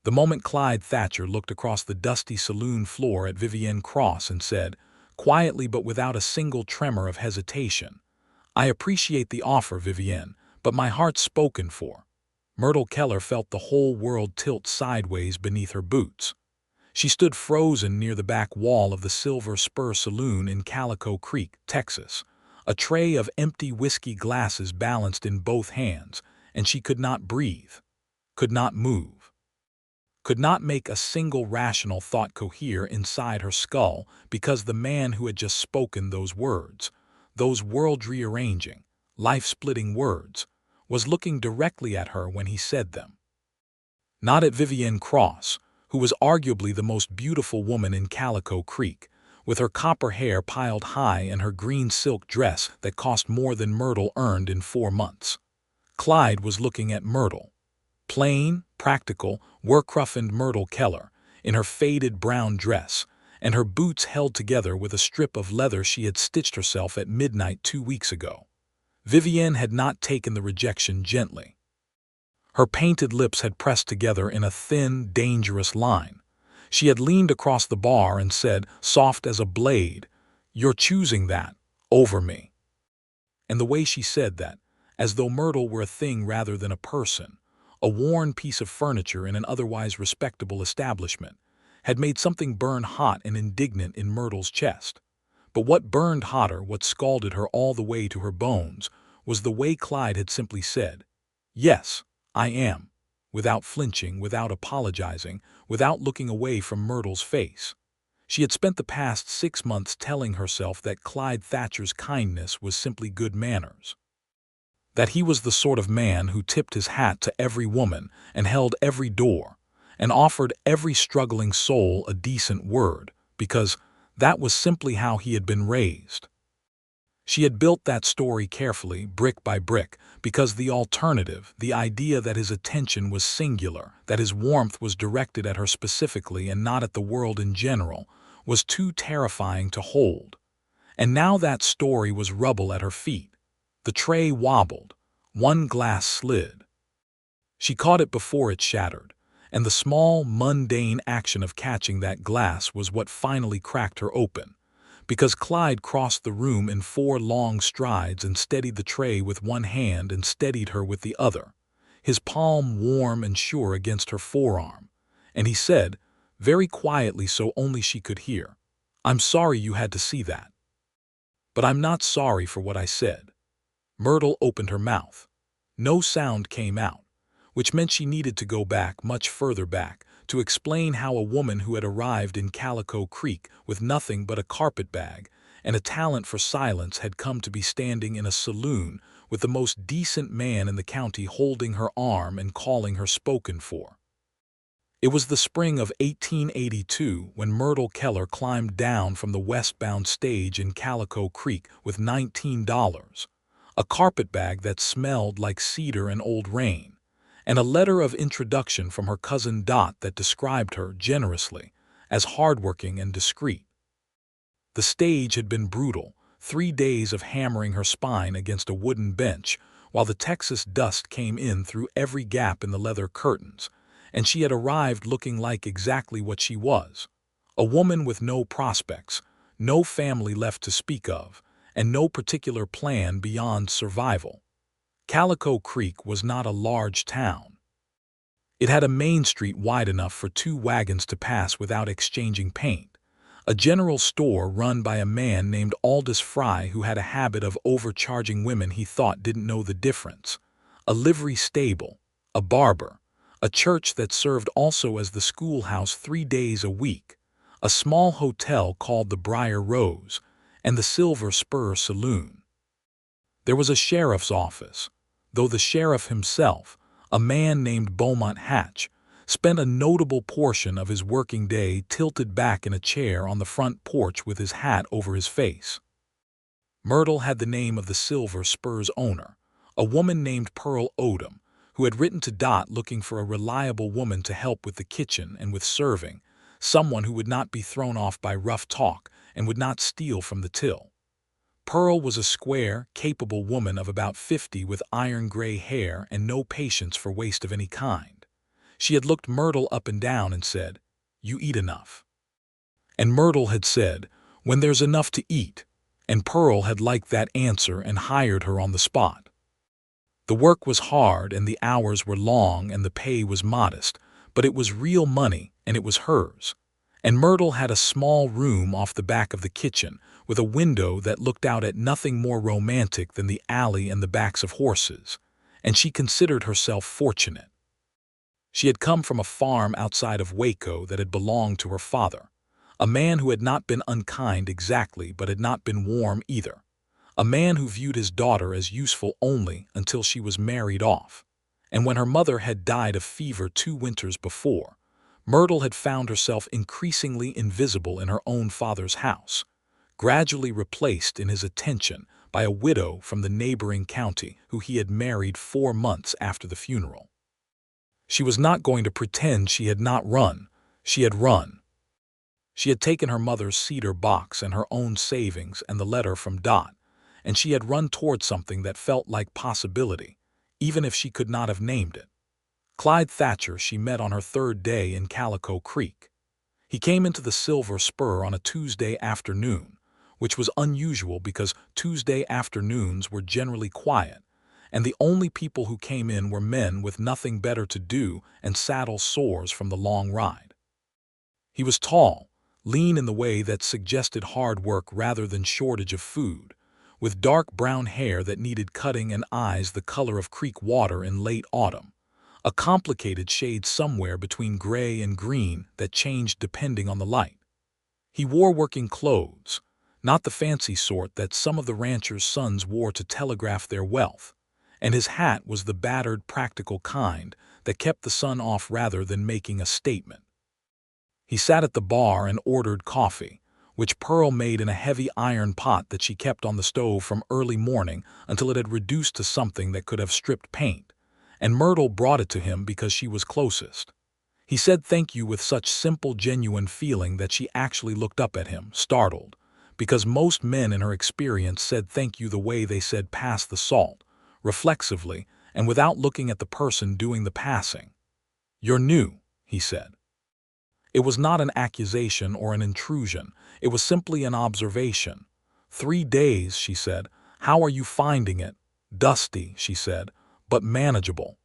The moment Clyde Thatcher looked across the dusty saloon floor at Vivienne Cross and said, quietly but without a single tremor of hesitation, "I appreciate the offer, Vivienne, but my heart's spoken for." Myrtle Keller felt the whole world tilt sideways beneath her boots. She stood frozen near the back wall of the Silver Spur Saloon in Calico Creek, Texas, a tray of empty whiskey glasses balanced in both hands, and she could not breathe, could not move, could not make a single rational thought cohere inside her skull because the man who had just spoken those world-rearranging, life-splitting words, was looking directly at her when he said them. Not at Vivienne Cross, who was arguably the most beautiful woman in Calico Creek, with her copper hair piled high and her green silk dress that cost more than Myrtle earned in 4 months. Clyde was looking at Myrtle. Plain, practical, work-roughened Myrtle Keller, in her faded brown dress, and her boots held together with a strip of leather she had stitched herself at midnight 2 weeks ago. Vivienne had not taken the rejection gently. Her painted lips had pressed together in a thin, dangerous line. She had leaned across the bar and said, soft as a blade, "You're choosing that, over me." And the way she said that, as though Myrtle were a thing rather than a person, a worn piece of furniture in an otherwise respectable establishment, had made something burn hot and indignant in Myrtle's chest. But what burned hotter, what scalded her all the way to her bones, was the way Clyde had simply said, "Yes, I am," without flinching, without apologizing, without looking away from Myrtle's face. She had spent the past 6 months telling herself that Clyde Thatcher's kindness was simply good manners. That he was the sort of man who tipped his hat to every woman and held every door, and offered every struggling soul a decent word, because that was simply how he had been raised. She had built that story carefully, brick by brick, because the alternative, the idea that his attention was singular, that his warmth was directed at her specifically and not at the world in general, was too terrifying to hold. And now that story was rubble at her feet. The tray wobbled. One glass slid. She caught it before it shattered, and the small, mundane action of catching that glass was what finally cracked her open. Because Clyde crossed the room in 4 long strides and steadied the tray with one hand and steadied her with the other, his palm warm and sure against her forearm. And he said, very quietly so only she could hear, "I'm sorry you had to see that. But I'm not sorry for what I said." Myrtle opened her mouth. No sound came out, which meant she needed to go back, much further back, to explain how a woman who had arrived in Calico Creek with nothing but a carpetbag and a talent for silence had come to be standing in a saloon with the most decent man in the county holding her arm and calling her spoken for. It was the spring of 1882 when Myrtle Keller climbed down from the westbound stage in Calico Creek with $19, a carpetbag that smelled like cedar and old rain, and a letter of introduction from her cousin Dot that described her, generously, as hardworking and discreet. The stage had been brutal, 3 days of hammering her spine against a wooden bench while the Texas dust came in through every gap in the leather curtains, and she had arrived looking like exactly what she was, a woman with no prospects, no family left to speak of, and no particular plan beyond survival. Calico Creek was not a large town. It had a main street wide enough for 2 wagons to pass without exchanging paint, a general store run by a man named Aldous Fry who had a habit of overcharging women he thought didn't know the difference, a livery stable, a barber, a church that served also as the schoolhouse 3 days a week, a small hotel called the Briar Rose, and the Silver Spur Saloon. There was a sheriff's office, though the sheriff himself, a man named Beaumont Hatch, spent a notable portion of his working day tilted back in a chair on the front porch with his hat over his face. Myrtle had the name of the Silver Spur's owner, a woman named Pearl Odom, who had written to Dot looking for a reliable woman to help with the kitchen and with serving, someone who would not be thrown off by rough talk and would not steal from the till. Pearl was a square, capable woman of about 50 with iron-gray hair and no patience for waste of any kind. She had looked Myrtle up and down and said, "You eat enough." And Myrtle had said, "When there's enough to eat," and Pearl had liked that answer and hired her on the spot. The work was hard and the hours were long and the pay was modest, but it was real money and it was hers. And Myrtle had a small room off the back of the kitchen with a window that looked out at nothing more romantic than the alley and the backs of horses, and she considered herself fortunate. She had come from a farm outside of Waco that had belonged to her father, a man who had not been unkind exactly but had not been warm either, a man who viewed his daughter as useful only until she was married off. And when her mother had died of fever 2 winters before, Myrtle had found herself increasingly invisible in her own father's house, gradually replaced in his attention by a widow from the neighboring county who he had married 4 months after the funeral. She was not going to pretend she had not run. She had run. She had taken her mother's cedar box and her own savings and the letter from Dot, and she had run toward something that felt like possibility, even if she could not have named it. Clyde Thatcher she met on her 3rd day in Calico Creek. He came into the Silver Spur on a Tuesday afternoon, which was unusual because Tuesday afternoons were generally quiet, and the only people who came in were men with nothing better to do and saddle sores from the long ride. He was tall, lean in the way that suggested hard work rather than shortage of food, with dark brown hair that needed cutting and eyes the color of creek water in late autumn, a complicated shade somewhere between gray and green that changed depending on the light. He wore working clothes, not the fancy sort that some of the ranchers' sons wore to telegraph their wealth, and his hat was the battered, practical kind that kept the sun off rather than making a statement. He sat at the bar and ordered coffee, which Pearl made in a heavy iron pot that she kept on the stove from early morning until it had reduced to something that could have stripped paint, and Myrtle brought it to him because she was closest. He said thank you with such simple, genuine feeling that she actually looked up at him, startled, because most men in her experience said thank you the way they said pass the salt, reflexively and without looking at the person doing the passing. "You're new," he said. It was not an accusation or an intrusion. It was simply an observation. 3 days, she said. "How are you finding it?" "Dusty," she said, "but manageable."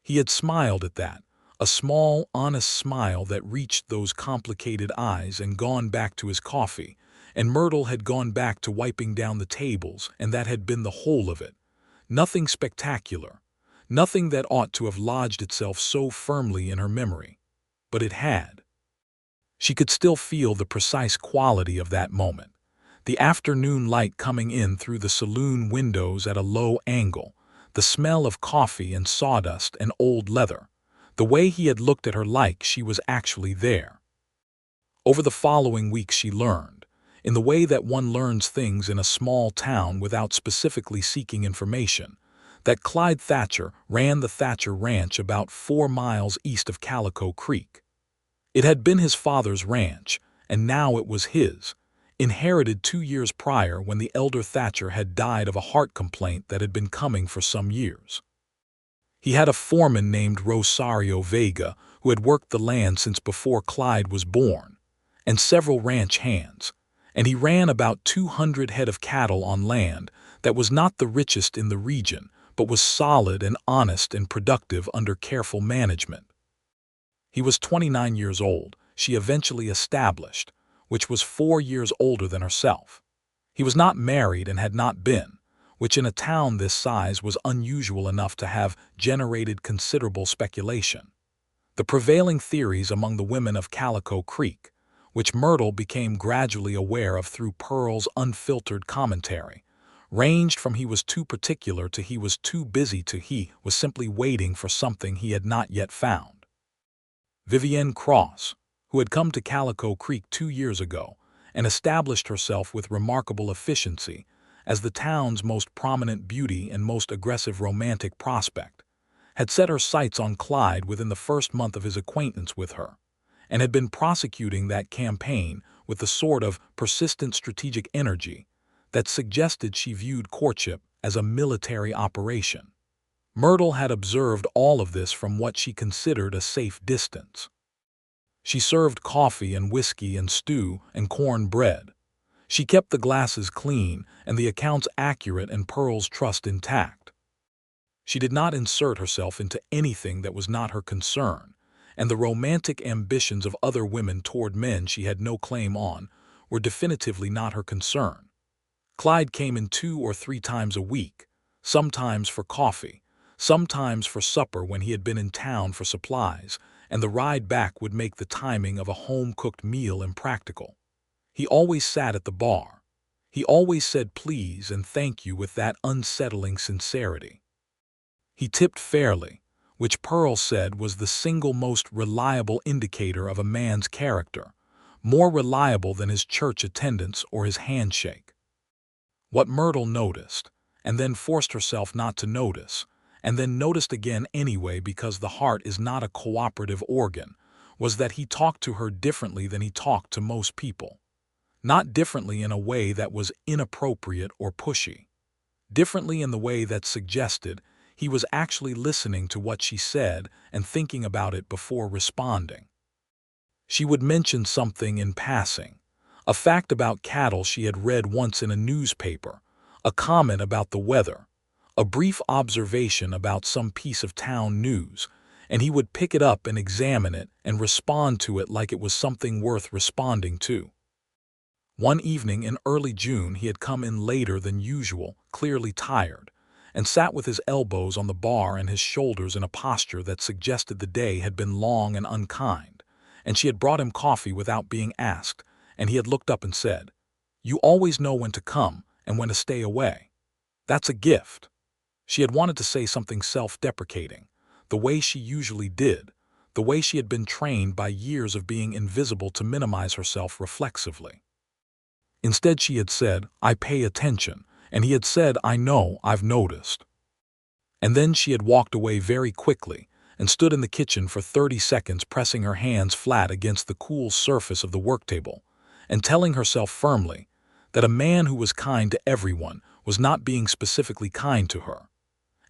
He had smiled at that, a small, honest smile that reached those complicated eyes and gone back to his coffee, and Myrtle had gone back to wiping down the tables, and that had been the whole of it. Nothing spectacular, nothing that ought to have lodged itself so firmly in her memory. But it had. She could still feel the precise quality of that moment. The afternoon light coming in through the saloon windows at a low angle, the smell of coffee and sawdust and old leather, the way he had looked at her like she was actually there. Over the following weeks she learned, in the way that one learns things in a small town without specifically seeking information, that Clyde Thatcher ran the Thatcher Ranch about 4 miles east of Calico Creek. It had been his father's ranch, and now it was his, inherited 2 years prior when the elder Thatcher had died of a heart complaint that had been coming for some years. He had a foreman named Rosario Vega who had worked the land since before Clyde was born, and several ranch hands, and he ran about 200 head of cattle on land that was not the richest in the region, but was solid and honest and productive under careful management. He was 29 years old, she eventually established, which was 4 years older than herself. He was not married and had not been, which in a town this size was unusual enough to have generated considerable speculation. The prevailing theories among the women of Calico Creek, which Myrtle became gradually aware of through Pearl's unfiltered commentary, ranged from he was too particular to he was too busy to he was simply waiting for something he had not yet found. Vivienne Cross, who had come to Calico Creek 2 years ago and established herself with remarkable efficiency as the town's most prominent beauty and most aggressive romantic prospect, had set her sights on Clyde within the first month of his acquaintance with her, and had been prosecuting that campaign with the sort of persistent strategic energy that suggested she viewed courtship as a military operation. Myrtle had observed all of this from what she considered a safe distance. She served coffee and whiskey and stew and corn bread. She kept the glasses clean and the accounts accurate and Pearl's trust intact. She did not insert herself into anything that was not her concern, and the romantic ambitions of other women toward men she had no claim on were definitively not her concern. Clyde came in 2 or 3 times a week, sometimes for coffee, sometimes for supper when he had been in town for supplies, and the ride back would make the timing of a home-cooked meal impractical. He always sat at the bar. He always said please and thank you with that unsettling sincerity. He tipped fairly, which Pearl said was the single most reliable indicator of a man's character, more reliable than his church attendance or his handshake. What Myrtle noticed, and then forced herself not to notice, and then noticed again anyway because the heart is not a cooperative organ, was that he talked to her differently than he talked to most people. Not differently in a way that was inappropriate or pushy. Differently in the way that suggested he was actually listening to what she said and thinking about it before responding. She would mention something in passing, a fact about cattle she had read once in a newspaper, a comment about the weather, a brief observation about some piece of town news, and he would pick it up and examine it and respond to it like it was something worth responding to. One evening in early June he had come in later than usual, clearly tired, and sat with his elbows on the bar and his shoulders in a posture that suggested the day had been long and unkind, and she had brought him coffee without being asked, and he had looked up and said, "You always know when to come and when to stay away. That's a gift." She had wanted to say something self-deprecating, the way she usually did, the way she had been trained by years of being invisible to minimize herself reflexively. Instead she had said, "I pay attention," and he had said, "I know, I've noticed." And then she had walked away very quickly and stood in the kitchen for 30 seconds pressing her hands flat against the cool surface of the work table and telling herself firmly that a man who was kind to everyone was not being specifically kind to her,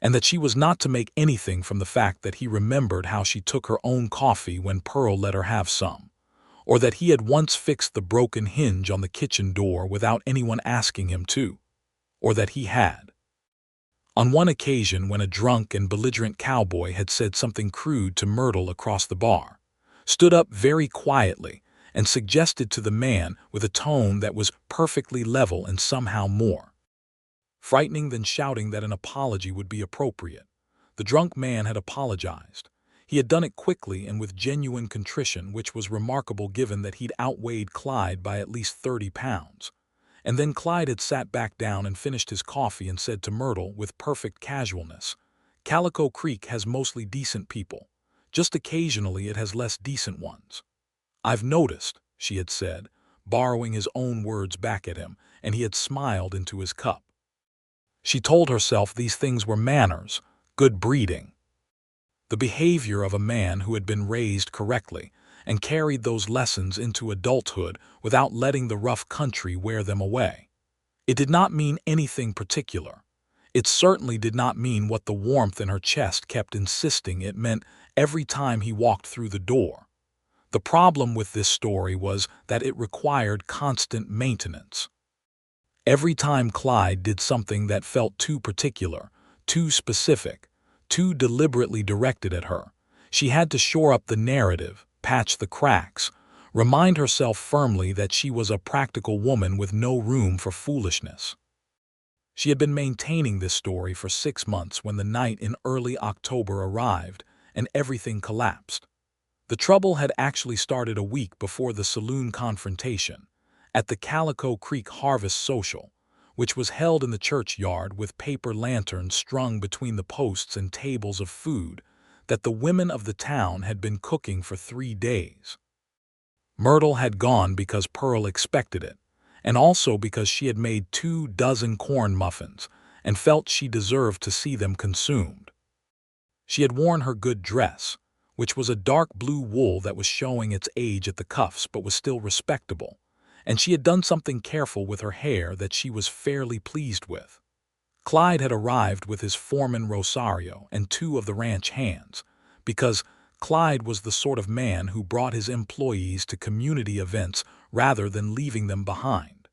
and that she was not to make anything from the fact that he remembered how she took her own coffee when Pearl let her have some, or that he had once fixed the broken hinge on the kitchen door without anyone asking him to, or that he had. On one occasion when a drunk and belligerent cowboy had said something crude to Myrtle across the bar, stood up very quietly and suggested to the man with a tone that was perfectly level and somehow more frightening than shouting that an apology would be appropriate. The drunk man had apologized. He had done it quickly and with genuine contrition, which was remarkable given that he'd outweighed Clyde by at least 30 pounds. And then Clyde had sat back down and finished his coffee and said to Myrtle with perfect casualness, "Calico Creek has mostly decent people. Just occasionally it has less decent ones." "I've noticed," she had said, borrowing his own words back at him, and he had smiled into his cup. She told herself these things were manners, good breeding. The behavior of a man who had been raised correctly and carried those lessons into adulthood without letting the rough country wear them away. It did not mean anything particular. It certainly did not mean what the warmth in her chest kept insisting it meant every time he walked through the door. The problem with this story was that it required constant maintenance. Every time Clyde did something that felt too particular, too specific, too deliberately directed at her, she had to shore up the narrative, patch the cracks, remind herself firmly that she was a practical woman with no room for foolishness. She had been maintaining this story for 6 months when the night in early October arrived and everything collapsed. The trouble had actually started a week before the saloon confrontation, at the Calico Creek Harvest Social, which was held in the churchyard with paper lanterns strung between the posts and tables of food that the women of the town had been cooking for 3 days. Myrtle had gone because Pearl expected it, and also because she had made 2 dozen corn muffins and felt she deserved to see them consumed. She had worn her good dress, which was a dark blue wool that was showing its age at the cuffs but was still respectable, and she had done something careful with her hair that she was fairly pleased with. Clyde had arrived with his foreman Rosario and two of the ranch hands, because Clyde was the sort of man who brought his employees to community events rather than leaving them behind.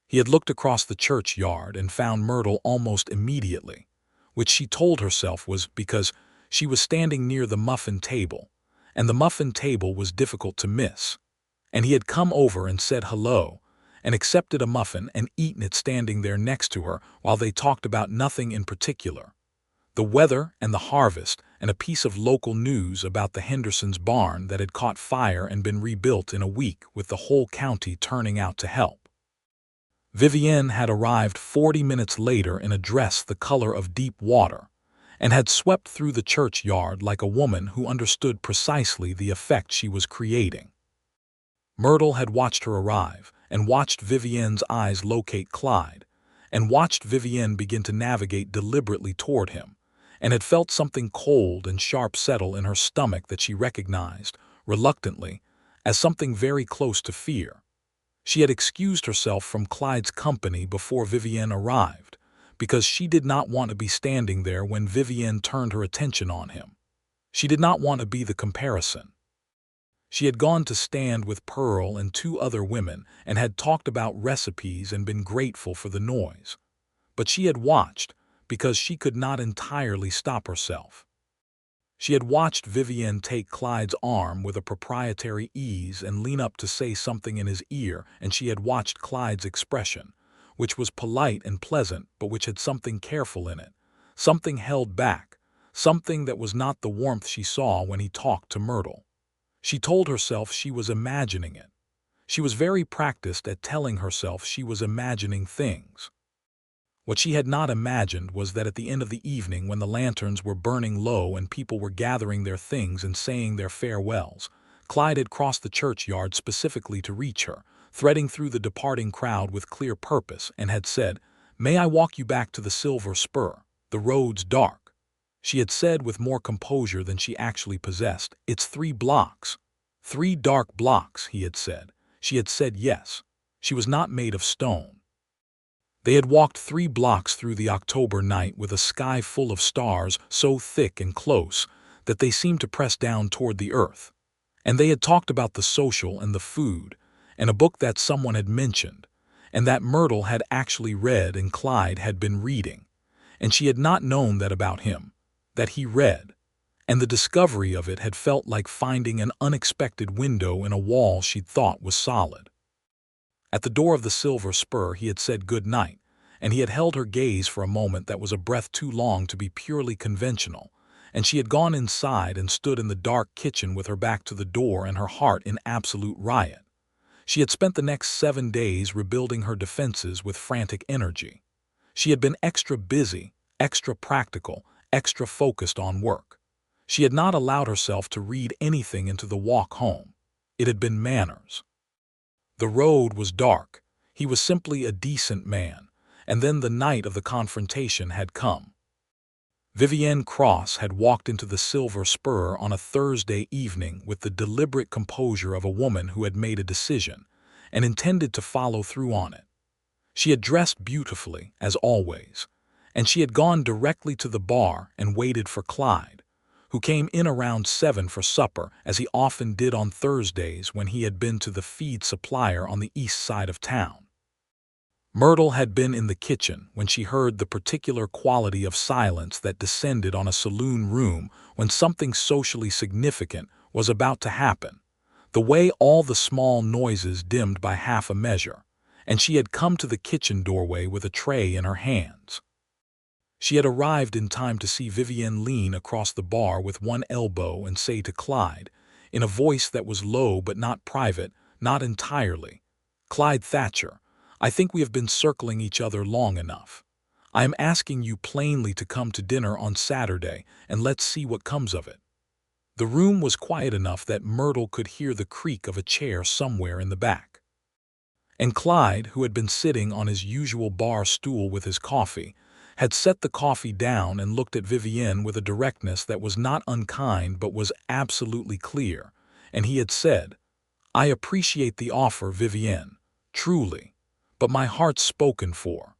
He had looked across the churchyard and found Myrtle almost immediately, which she told herself was because she was standing near the muffin table, and the muffin table was difficult to miss. And he had come over and said hello, and accepted a muffin and eaten it standing there next to her while they talked about nothing in particular. The weather and the harvest and a piece of local news about the Hendersons' barn that had caught fire and been rebuilt in a week with the whole county turning out to help. Vivienne had arrived 40 minutes later in a dress the color of deep water, and had swept through the churchyard like a woman who understood precisely the effect she was creating. Myrtle had watched her arrive, and watched Vivienne's eyes locate Clyde, and watched Vivienne begin to navigate deliberately toward him, and had felt something cold and sharp settle in her stomach that she recognized, reluctantly, as something very close to fear. She had excused herself from Clyde's company before Vivienne arrived, because she did not want to be standing there when Vivienne turned her attention on him. She did not want to be the comparison. She had gone to stand with Pearl and two other women and had talked about recipes and been grateful for the noise. But she had watched because she could not entirely stop herself. She had watched Vivienne take Clyde's arm with a proprietary ease and lean up to say something in his ear, and she had watched Clyde's expression, which was polite and pleasant but which had something careful in it, something held back, something that was not the warmth she saw when he talked to Myrtle. She told herself she was imagining it. She was very practiced at telling herself she was imagining things. What she had not imagined was that at the end of the evening, when the lanterns were burning low and people were gathering their things and saying their farewells, Clyde had crossed the churchyard specifically to reach her, threading through the departing crowd with clear purpose, and had said, "May I walk you back to the Silver Spur? The road's dark." She had said with more composure than she actually possessed, "It's 3 blocks. 3 dark blocks," he had said. She had said yes. She was not made of stone. They had walked 3 blocks through the October night with a sky full of stars so thick and close that they seemed to press down toward the earth. And they had talked about the social and the food, and a book that someone had mentioned, and that Myrtle had actually read and Clyde had been reading. And she had not known that about him, that he read, and the discovery of it had felt like finding an unexpected window in a wall she'd thought was solid. At the door of the Silver Spur he had said good night, and he had held her gaze for a moment that was a breath too long to be purely conventional, and she had gone inside and stood in the dark kitchen with her back to the door and her heart in absolute riot. She had spent the next 7 days rebuilding her defenses with frantic energy. She had been extra busy, extra practical, extra focused on work. She had not allowed herself to read anything into the walk home. It had been manners. The road was dark. He was simply a decent man. And then the night of the confrontation had come. Vivienne Cross had walked into the Silver Spur on a Thursday evening with the deliberate composure of a woman who had made a decision and intended to follow through on it. She had dressed beautifully, as always, and she had gone directly to the bar and waited for Clyde, who came in around 7 for supper, as he often did on Thursdays when he had been to the feed supplier on the east side of town. Myrtle had been in the kitchen when she heard the particular quality of silence that descended on a saloon room when something socially significant was about to happen, the way all the small noises dimmed by half a measure, and she had come to the kitchen doorway with a tray in her hands. She had arrived in time to see Vivienne lean across the bar with one elbow and say to Clyde, in a voice that was low but not private, not entirely, "Clyde Thatcher, I think we have been circling each other long enough. I am asking you plainly to come to dinner on Saturday, and let's see what comes of it." The room was quiet enough that Myrtle could hear the creak of a chair somewhere in the back. And Clyde, who had been sitting on his usual bar stool with his coffee, had set the coffee down and looked at Vivienne with a directness that was not unkind but was absolutely clear, and he had said, "I appreciate the offer, Vivienne, truly, but my heart's spoken for."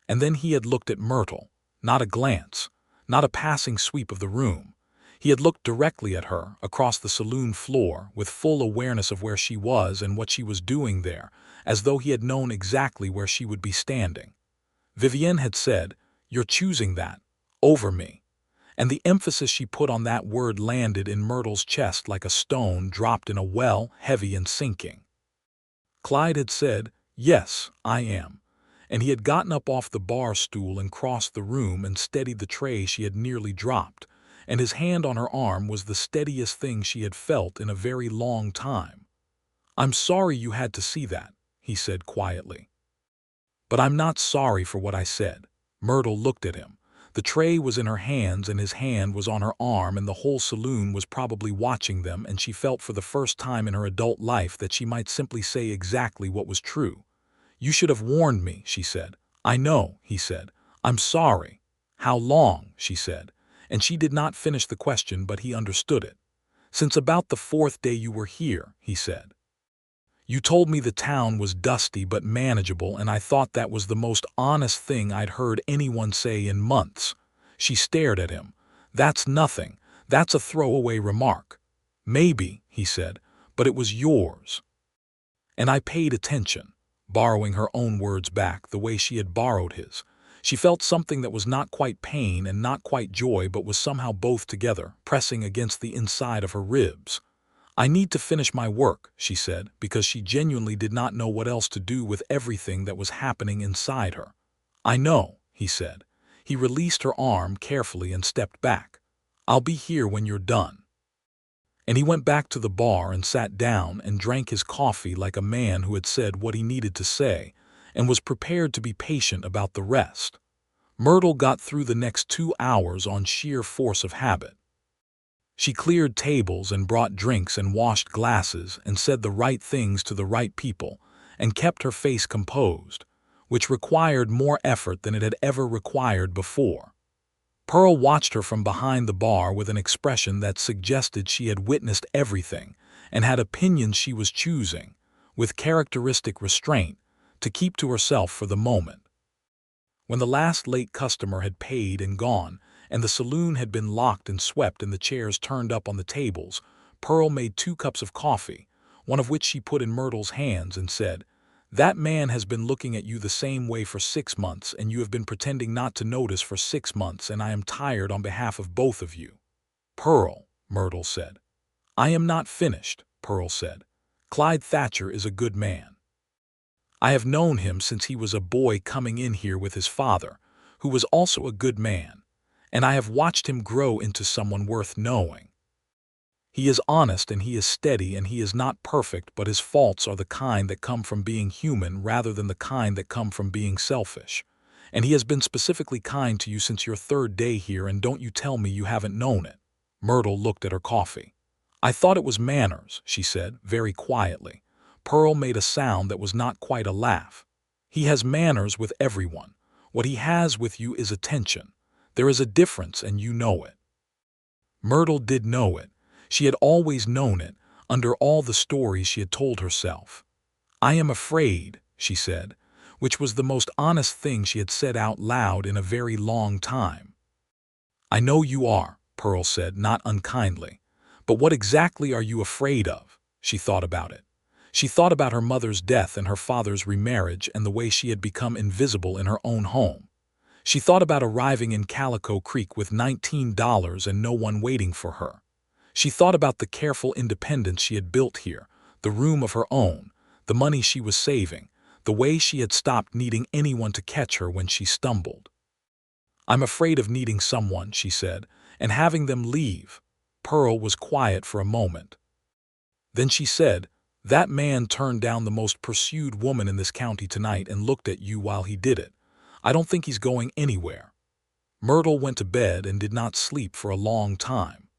And then he had looked at Myrtle, not a glance, not a passing sweep of the room. He had looked directly at her, across the saloon floor, with full awareness of where she was and what she was doing there, as though he had known exactly where she would be standing. Vivienne had said, "You're choosing that, over me." And the emphasis she put on that word landed in Myrtle's chest like a stone dropped in a well, heavy and sinking. Clyde had said, "Yes, I am." And he had gotten up off the bar stool and crossed the room and steadied the tray she had nearly dropped, and his hand on her arm was the steadiest thing she had felt in a very long time. "I'm sorry you had to see that," he said quietly. "But I'm not sorry for what I said." Myrtle looked at him. The tray was in her hands and his hand was on her arm, and the whole saloon was probably watching them, and she felt for the first time in her adult life that she might simply say exactly what was true. "You should have warned me," she said. "I know," he said. "I'm sorry." "How long?" she said. And she did not finish the question, but he understood it. "Since about the 4th day you were here," he said. "You told me the town was dusty but manageable, and I thought that was the most honest thing I'd heard anyone say in months." She stared at him. "That's nothing. That's a throwaway remark." "Maybe," he said, "but it was yours." And I paid attention, borrowing her own words back the way she had borrowed his. She felt something that was not quite pain and not quite joy, but was somehow both together, pressing against the inside of her ribs. "I need to finish my work," she said, because she genuinely did not know what else to do with everything that was happening inside her. "I know," he said. He released her arm carefully and stepped back. "I'll be here when you're done." And he went back to the bar and sat down and drank his coffee like a man who had said what he needed to say and was prepared to be patient about the rest. Myrtle got through the next 2 hours on sheer force of habit. She cleared tables and brought drinks and washed glasses and said the right things to the right people and kept her face composed, which required more effort than it had ever required before. Pearl watched her from behind the bar with an expression that suggested she had witnessed everything and had opinions she was choosing, with characteristic restraint, to keep to herself for the moment. When the last late customer had paid and gone, and the saloon had been locked and swept and the chairs turned up on the tables, Pearl made 2 cups of coffee, one of which she put in Myrtle's hands and said, "That man has been looking at you the same way for 6 months, and you have been pretending not to notice for 6 months, and I am tired on behalf of both of you." "Pearl," Myrtle said. "I am not finished," Pearl said. "Clyde Thatcher is a good man. I have known him since he was a boy coming in here with his father, who was also a good man, and I have watched him grow into someone worth knowing. He is honest and he is steady and he is not perfect, but his faults are the kind that come from being human rather than the kind that come from being selfish. And he has been specifically kind to you since your 3rd day here, and don't you tell me you haven't known it." Myrtle looked at her coffee. "I thought it was manners," she said, very quietly. Pearl made a sound that was not quite a laugh. "He has manners with everyone. What he has with you is attention. There is a difference, and you know it." Myrtle did know it. She had always known it, under all the stories she had told herself. "I am afraid," she said, which was the most honest thing she had said out loud in a very long time. "I know you are," Pearl said, not unkindly. "But what exactly are you afraid of?" She thought about it. She thought about her mother's death and her father's remarriage and the way she had become invisible in her own home. She thought about arriving in Calico Creek with $19 and no one waiting for her. She thought about the careful independence she had built here, the room of her own, the money she was saving, the way she had stopped needing anyone to catch her when she stumbled. "I'm afraid of needing someone," she said, "and having them leave." Pearl was quiet for a moment. Then she said, "That man turned down the most pursued woman in this county tonight and looked at you while he did it. I don't think he's going anywhere." Myrtle went to bed and did not sleep for a long time.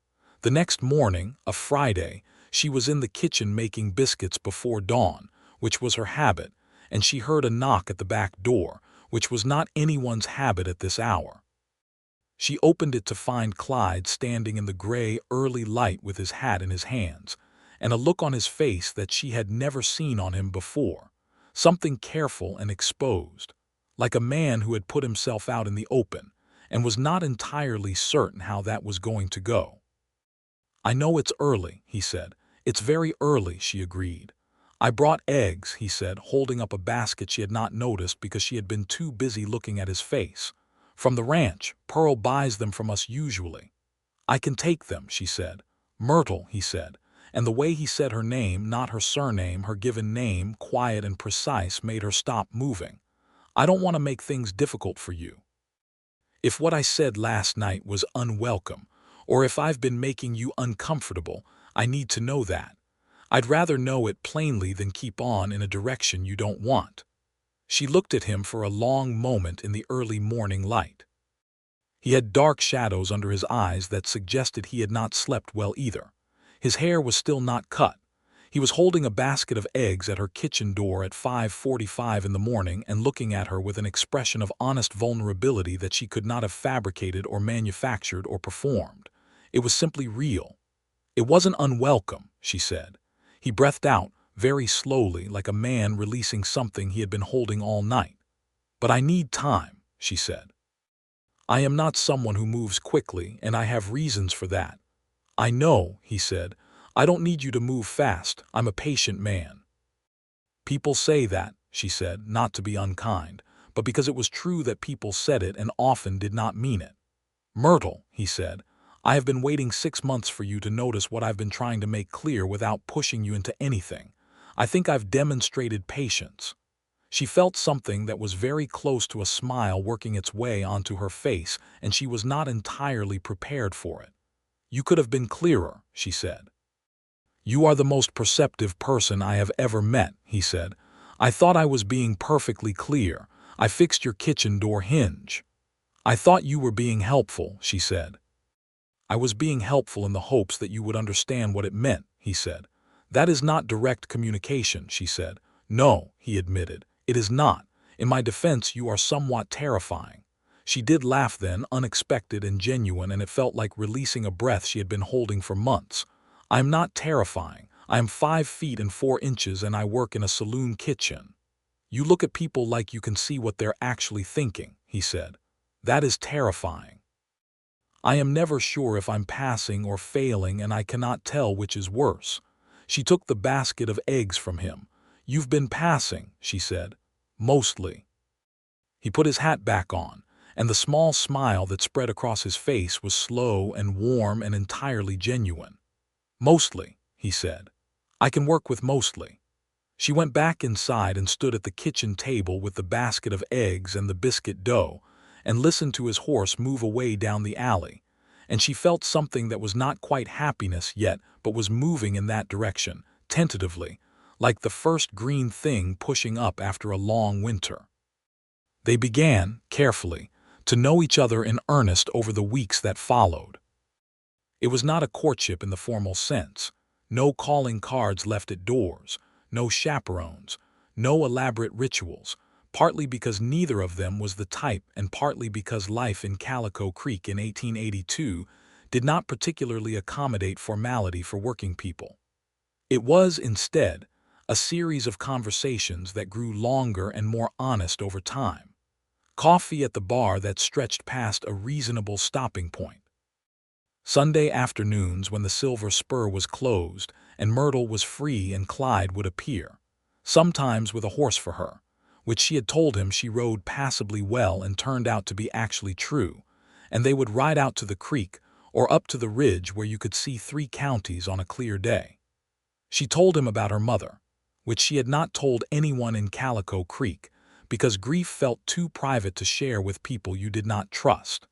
The next morning, a Friday, she was in the kitchen making biscuits before dawn, which was her habit, and she heard a knock at the back door, which was not anyone's habit at this hour. She opened it to find Clyde standing in the gray, early light with his hat in his hands, and a look on his face that she had never seen on him before, something careful and exposed. like a man who had put himself out in the open and was not entirely certain how that was going to go. "I know it's early," he said. "It's very early," she agreed. "I brought eggs," he said, holding up a basket she had not noticed because she had been too busy looking at his face. "From the ranch. Pearl buys them from us usually." "I can take them," she said. "Myrtle," he said, and the way he said her name, not her surname, her given name, quiet and precise, made her stop moving. "I don't want to make things difficult for you. If what I said last night was unwelcome, or if I've been making you uncomfortable, I need to know that. I'd rather know it plainly than keep on in a direction you don't want." She looked at him for a long moment in the early morning light. He had dark shadows under his eyes that suggested he had not slept well either. His hair was still not cut. He was holding a basket of eggs at her kitchen door at 5:45 in the morning and looking at her with an expression of honest vulnerability that she could not have fabricated or manufactured or performed. It was simply real. "It wasn't unwelcome," she said. He breathed out, very slowly, like a man releasing something he had been holding all night. "But I need time," she said. "I am not someone who moves quickly, and I have reasons for that." "I know," he said. "I don't need you to move fast. I'm a patient man." "People say that," she said, not to be unkind, but because it was true that people said it and often did not mean it. "Myrtle," he said, "I have been waiting 6 months for you to notice what I've been trying to make clear without pushing you into anything. I think I've demonstrated patience." She felt something that was very close to a smile working its way onto her face, and she was not entirely prepared for it. "You could have been clearer," she said. "You are the most perceptive person I have ever met," he said. "I thought I was being perfectly clear. I fixed your kitchen door hinge." "I thought you were being helpful," she said. "I was being helpful in the hopes that you would understand what it meant," he said. "That is not direct communication," she said. "No," he admitted, "it is not. In my defense, you are somewhat terrifying." She did laugh then, unexpected and genuine, and it felt like releasing a breath she had been holding for months. "I am not terrifying. I am 5 feet and 4 inches and I work in a saloon kitchen." "You look at people like you can see what they're actually thinking," he said. "That is terrifying. I am never sure if I'm passing or failing, and I cannot tell which is worse." She took the basket of eggs from him. "You've been passing," she said. "Mostly." He put his hat back on, and the small smile that spread across his face was slow and warm and entirely genuine. "Mostly," he said. "I can work with mostly." She went back inside and stood at the kitchen table with the basket of eggs and the biscuit dough, and listened to his horse move away down the alley, and she felt something that was not quite happiness yet but was moving in that direction, tentatively, like the first green thing pushing up after a long winter. They began, carefully, to know each other in earnest over the weeks that followed. It was not a courtship in the formal sense. No calling cards left at doors, no chaperones, no elaborate rituals, partly because neither of them was the type and partly because life in Calico Creek in 1882 did not particularly accommodate formality for working people. It was, instead, a series of conversations that grew longer and more honest over time. Coffee at the bar that stretched past a reasonable stopping point. Sunday afternoons when the Silver Spur was closed and Myrtle was free and Clyde would appear, sometimes with a horse for her, which she had told him she rode passably well and turned out to be actually true, and they would ride out to the creek or up to the ridge where you could see 3 counties on a clear day. She told him about her mother, which she had not told anyone in Calico Creek because grief felt too private to share with people you did not trust.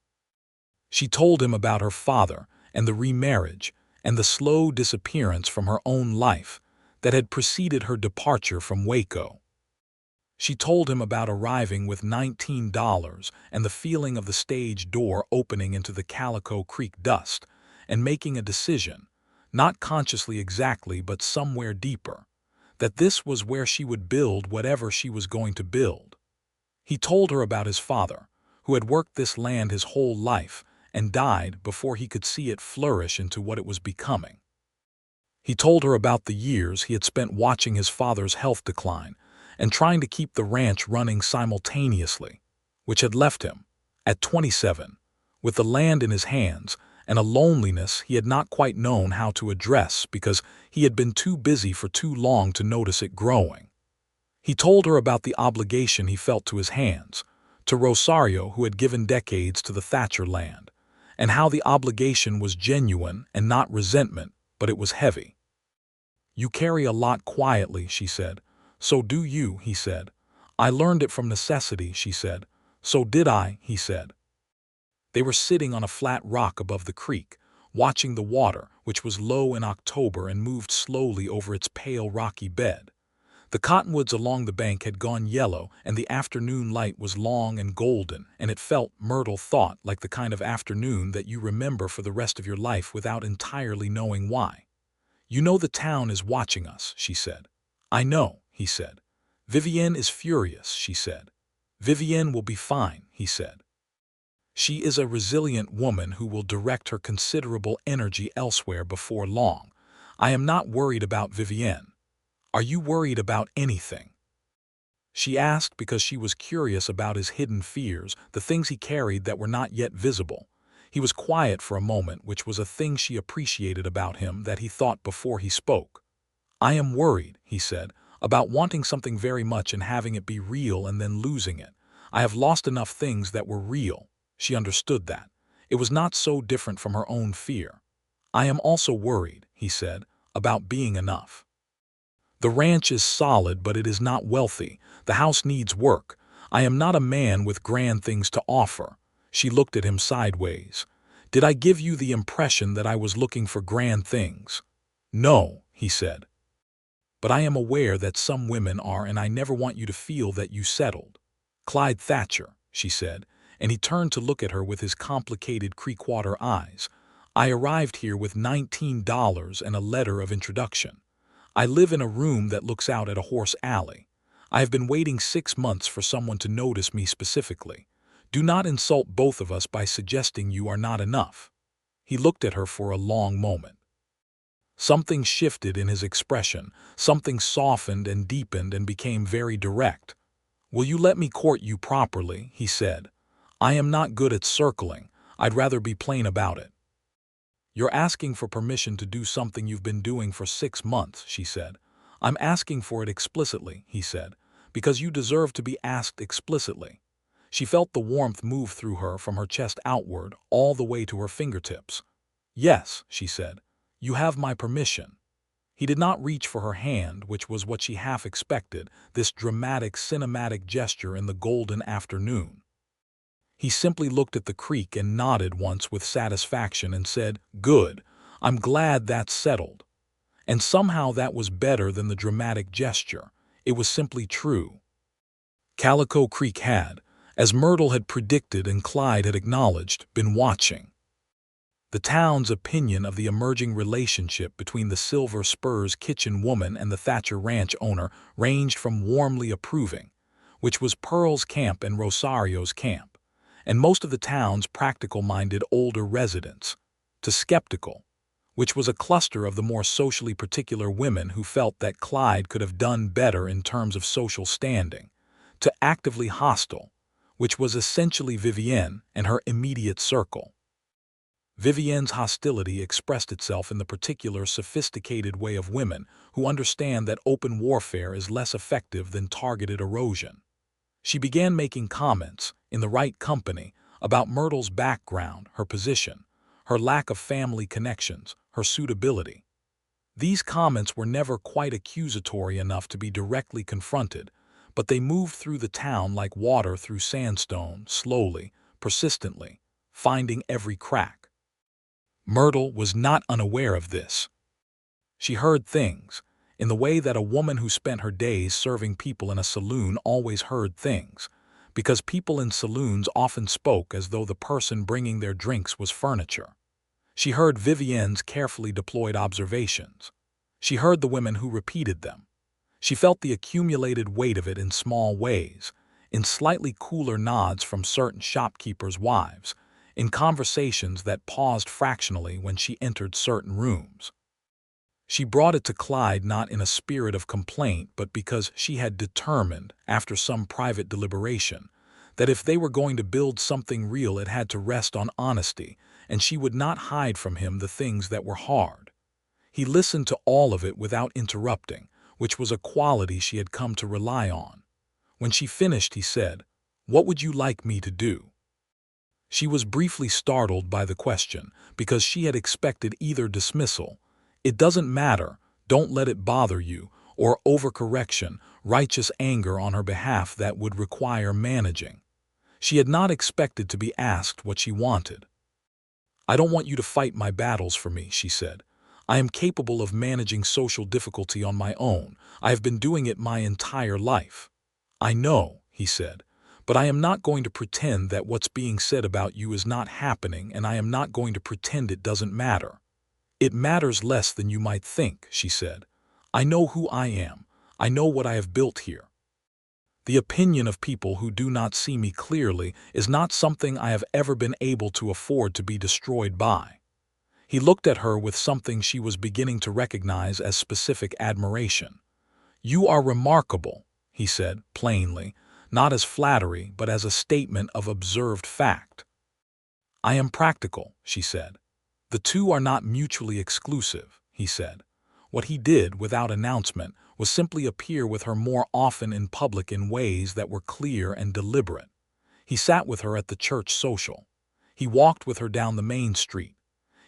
She told him about her father and the remarriage and the slow disappearance from her own life that had preceded her departure from Waco. She told him about arriving with $19 and the feeling of the stage door opening into the Calico Creek dust and making a decision, not consciously exactly but somewhere deeper, that this was where she would build whatever she was going to build. He told her about his father, who had worked this land his whole life and died before he could see it flourish into what it was becoming. He told her about the years he had spent watching his father's health decline and trying to keep the ranch running simultaneously, which had left him, at 27, with the land in his hands and a loneliness he had not quite known how to address because he had been too busy for too long to notice it growing. He told her about the obligation he felt to his hands, to Rosario who had given decades to the Thatcher land, and how the obligation was genuine and not resentment, but it was heavy. "You carry a lot quietly," she said. "So do you," he said. "I learned it from necessity," she said. "So did I," he said. They were sitting on a flat rock above the creek, watching the water, which was low in October and moved slowly over its pale rocky bed. The cottonwoods along the bank had gone yellow, and the afternoon light was long and golden, and it felt, Myrtle thought, like the kind of afternoon that you remember for the rest of your life without entirely knowing why. "You know the town is watching us," she said. "I know," he said. "Vivienne is furious," she said. "Vivienne will be fine," he said. "She is a resilient woman who will direct her considerable energy elsewhere before long. I am not worried about Vivienne. Are you worried about anything?" She asked because she was curious about his hidden fears, the things he carried that were not yet visible. He was quiet for a moment, which was a thing she appreciated about him that he thought before he spoke. "I am worried," he said, "about wanting something very much and having it be real and then losing it. I have lost enough things that were real." She understood that. It was not so different from her own fear. "I am also worried," he said, "about being enough. The ranch is solid, but it is not wealthy. The house needs work. I am not a man with grand things to offer." She looked at him sideways. "Did I give you the impression that I was looking for grand things?" "No," he said. "But I am aware that some women are, and I never want you to feel that you settled." "Clyde Thatcher," she said, and he turned to look at her with his complicated Creekwater eyes. "I arrived here with $19 and a letter of introduction. I live in a room that looks out at a horse alley. I have been waiting 6 months for someone to notice me specifically. Do not insult both of us by suggesting you are not enough." He looked at her for a long moment. Something shifted in his expression, something softened and deepened and became very direct. "Will you let me court you properly?" he said. "I am not good at circling. I'd rather be plain about it." "You're asking for permission to do something you've been doing for 6 months," she said. "I'm asking for it explicitly," he said, "because you deserve to be asked explicitly." She felt the warmth move through her from her chest outward, all the way to her fingertips. "Yes," she said, "you have my permission." He did not reach for her hand, which was what she half expected, this dramatic, cinematic gesture in the golden afternoon. He simply looked at the creek and nodded once with satisfaction and said, "Good, I'm glad that's settled." And somehow that was better than the dramatic gesture. It was simply true. Calico Creek had, as Myrtle had predicted and Clyde had acknowledged, been watching. The town's opinion of the emerging relationship between the Silver Spurs kitchen woman and the Thatcher ranch owner ranged from warmly approving, which was Pearl's camp and Rosario's camp, and most of the town's practical-minded older residents, to skeptical, which was a cluster of the more socially particular women who felt that Clyde could have done better in terms of social standing, to actively hostile, which was essentially Vivienne and her immediate circle. Vivienne's hostility expressed itself in the particular sophisticated way of women who understand that open warfare is less effective than targeted erosion. She began making comments, in the right company, about Myrtle's background, her position, her lack of family connections, her suitability. These comments were never quite accusatory enough to be directly confronted, but they moved through the town like water through sandstone, slowly, persistently, finding every crack. Myrtle was not unaware of this. She heard things, in the way that a woman who spent her days serving people in a saloon always heard things, because people in saloons often spoke as though the person bringing their drinks was furniture. She heard Vivienne's carefully deployed observations. She heard the women who repeated them. She felt the accumulated weight of it in small ways, in slightly cooler nods from certain shopkeepers' wives, in conversations that paused fractionally when she entered certain rooms. She brought it to Clyde not in a spirit of complaint, but because she had determined, after some private deliberation, that if they were going to build something real it had to rest on honesty, and she would not hide from him the things that were hard. He listened to all of it without interrupting, which was a quality she had come to rely on. When she finished, he said, "What would you like me to do?" She was briefly startled by the question, because she had expected either dismissal, "It doesn't matter, don't let it bother you," or overcorrection, righteous anger on her behalf that would require managing. She had not expected to be asked what she wanted. "I don't want you to fight my battles for me," she said. "I am capable of managing social difficulty on my own. I have been doing it my entire life." "I know," he said, "but I am not going to pretend that what's being said about you is not happening, and I am not going to pretend it doesn't matter." "It matters less than you might think," she said. "I know who I am. I know what I have built here. The opinion of people who do not see me clearly is not something I have ever been able to afford to be destroyed by." He looked at her with something she was beginning to recognize as specific admiration. "You are remarkable," he said, plainly, not as flattery but as a statement of observed fact. "I am practical," she said. "The two are not mutually exclusive," he said. What he did, without announcement, was simply appear with her more often in public in ways that were clear and deliberate. He sat with her at the church social. He walked with her down the main street.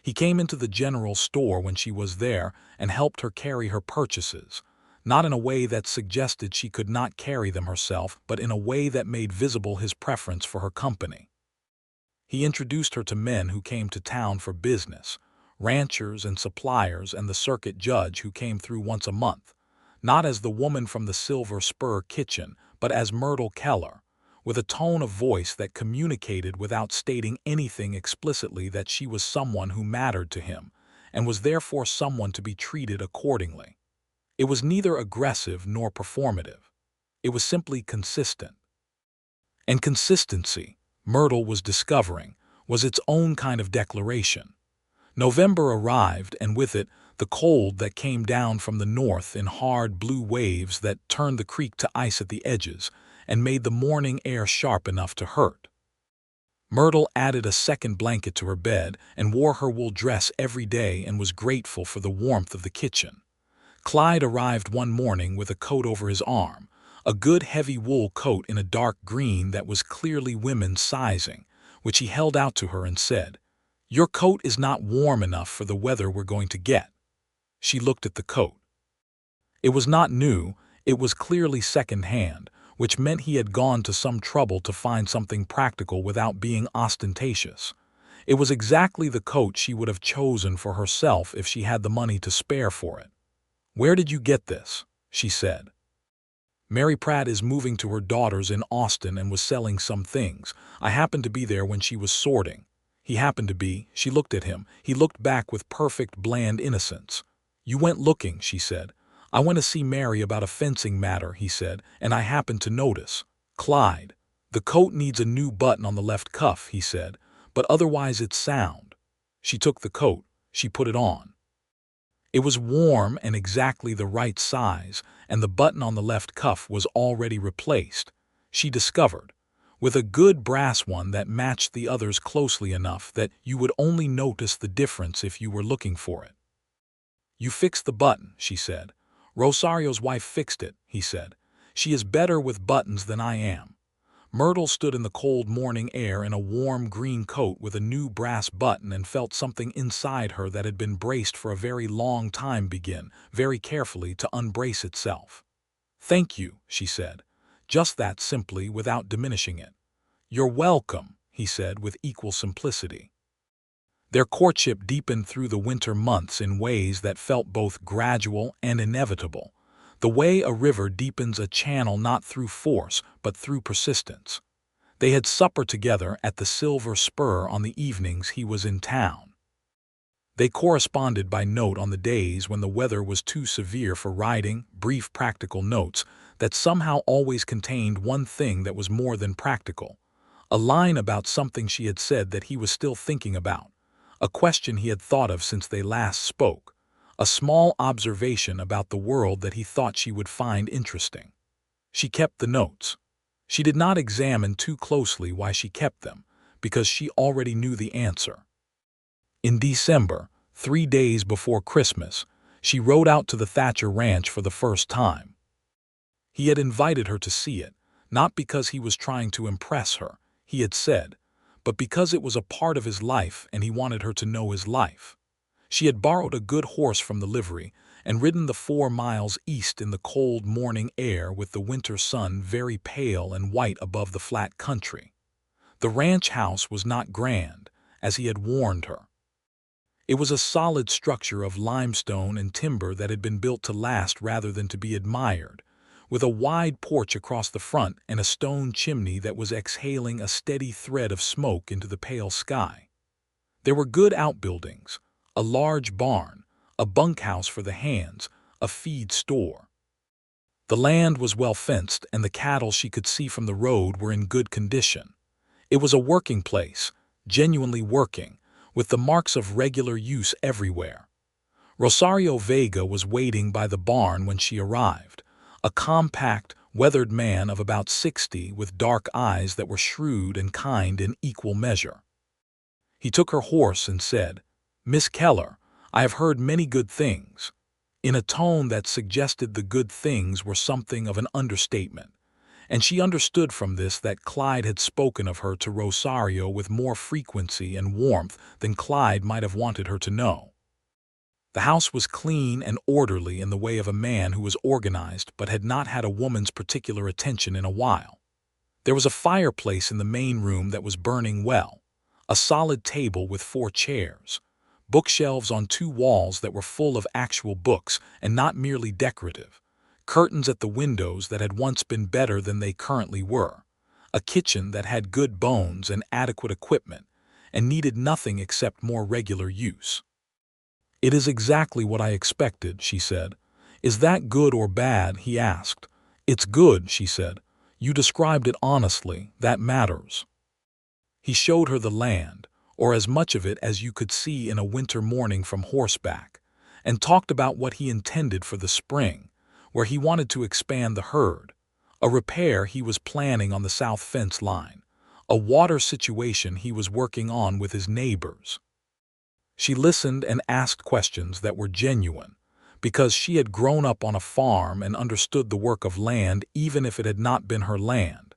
He came into the general store when she was there and helped her carry her purchases, not in a way that suggested she could not carry them herself, but in a way that made visible his preference for her company. He introduced her to men who came to town for business, ranchers and suppliers, and the circuit judge who came through once a month, not as the woman from the Silver Spur kitchen, but as Myrtle Keller, with a tone of voice that communicated without stating anything explicitly that she was someone who mattered to him, and was therefore someone to be treated accordingly. It was neither aggressive nor performative. It was simply consistent. And consistency, Myrtle was discovering, was its own kind of declaration. November arrived, and with it, the cold that came down from the north in hard blue waves that turned the creek to ice at the edges and made the morning air sharp enough to hurt. Myrtle added a second blanket to her bed and wore her wool dress every day and was grateful for the warmth of the kitchen. Clyde arrived one morning with a coat over his arm, a good heavy wool coat in a dark green that was clearly women's sizing, which he held out to her and said, "Your coat is not warm enough for the weather we're going to get." She looked at the coat. It was not new, it was clearly second-hand, which meant he had gone to some trouble to find something practical without being ostentatious. It was exactly the coat she would have chosen for herself if she had the money to spare for it. "Where did you get this?" she said. "Mary Pratt is moving to her daughter's in Austin and was selling some things. I happened to be there when she was sorting." He happened to be. She looked at him. He looked back with perfect bland innocence. "You went looking," she said. "I went to see Mary about a fencing matter," he said, "and I happened to notice." "Clyde, the coat needs a new button on the left cuff," he said, "but otherwise it's sound." She took the coat. She put it on. It was warm and exactly the right size, and the button on the left cuff was already replaced, she discovered, with a good brass one that matched the others closely enough that you would only notice the difference if you were looking for it. "You fixed the button," she said. "Rosario's wife fixed it," he said. "She is better with buttons than I am." Myrtle stood in the cold morning air in a warm green coat with a new brass button and felt something inside her that had been braced for a very long time begin, very carefully, to unbrace itself. "Thank you," she said. Just that, simply, without diminishing it. "You're welcome," he said with equal simplicity. Their courtship deepened through the winter months in ways that felt both gradual and inevitable, the way a river deepens a channel not through force but through persistence. They had supper together at the Silver Spur on the evenings he was in town. They corresponded by note on the days when the weather was too severe for riding, brief practical notes that somehow always contained one thing that was more than practical, a line about something she had said that he was still thinking about, a question he had thought of since they last spoke, a small observation about the world that he thought she would find interesting. She kept the notes. She did not examine too closely why she kept them, because she already knew the answer. In December, 3 days before Christmas, she rode out to the Thatcher ranch for the first time. He had invited her to see it, not because he was trying to impress her, he had said, but because it was a part of his life and he wanted her to know his life. She had borrowed a good horse from the livery and ridden the 4 miles east in the cold morning air with the winter sun very pale and white above the flat country. The ranch house was not grand, as he had warned her. It was a solid structure of limestone and timber that had been built to last rather than to be admired, with a wide porch across the front and a stone chimney that was exhaling a steady thread of smoke into the pale sky. There were good outbuildings, a large barn, a bunkhouse for the hands, a feed store. The land was well fenced, and the cattle she could see from the road were in good condition. It was a working place, genuinely working, with the marks of regular use everywhere. Rosario Vega was waiting by the barn when she arrived, a compact, weathered man of about 60 with dark eyes that were shrewd and kind in equal measure. He took her horse and said, "Miss Keller, I have heard many good things," in a tone that suggested the good things were something of an understatement, and she understood from this that Clyde had spoken of her to Rosario with more frequency and warmth than Clyde might have wanted her to know. The house was clean and orderly in the way of a man who was organized but had not had a woman's particular attention in a while. There was a fireplace in the main room that was burning well, a solid table with 4 chairs, bookshelves on 2 walls that were full of actual books and not merely decorative, curtains at the windows that had once been better than they currently were, a kitchen that had good bones and adequate equipment, and needed nothing except more regular use. "It is exactly what I expected," she said. "Is that good or bad?" he asked. "It's good," she said. "You described it honestly, that matters." He showed her the land, or as much of it as you could see in a winter morning from horseback, and talked about what he intended for the spring, where he wanted to expand the herd, a repair he was planning on the south fence line, a water situation he was working on with his neighbors. She listened and asked questions that were genuine, because she had grown up on a farm and understood the work of land even if it had not been her land,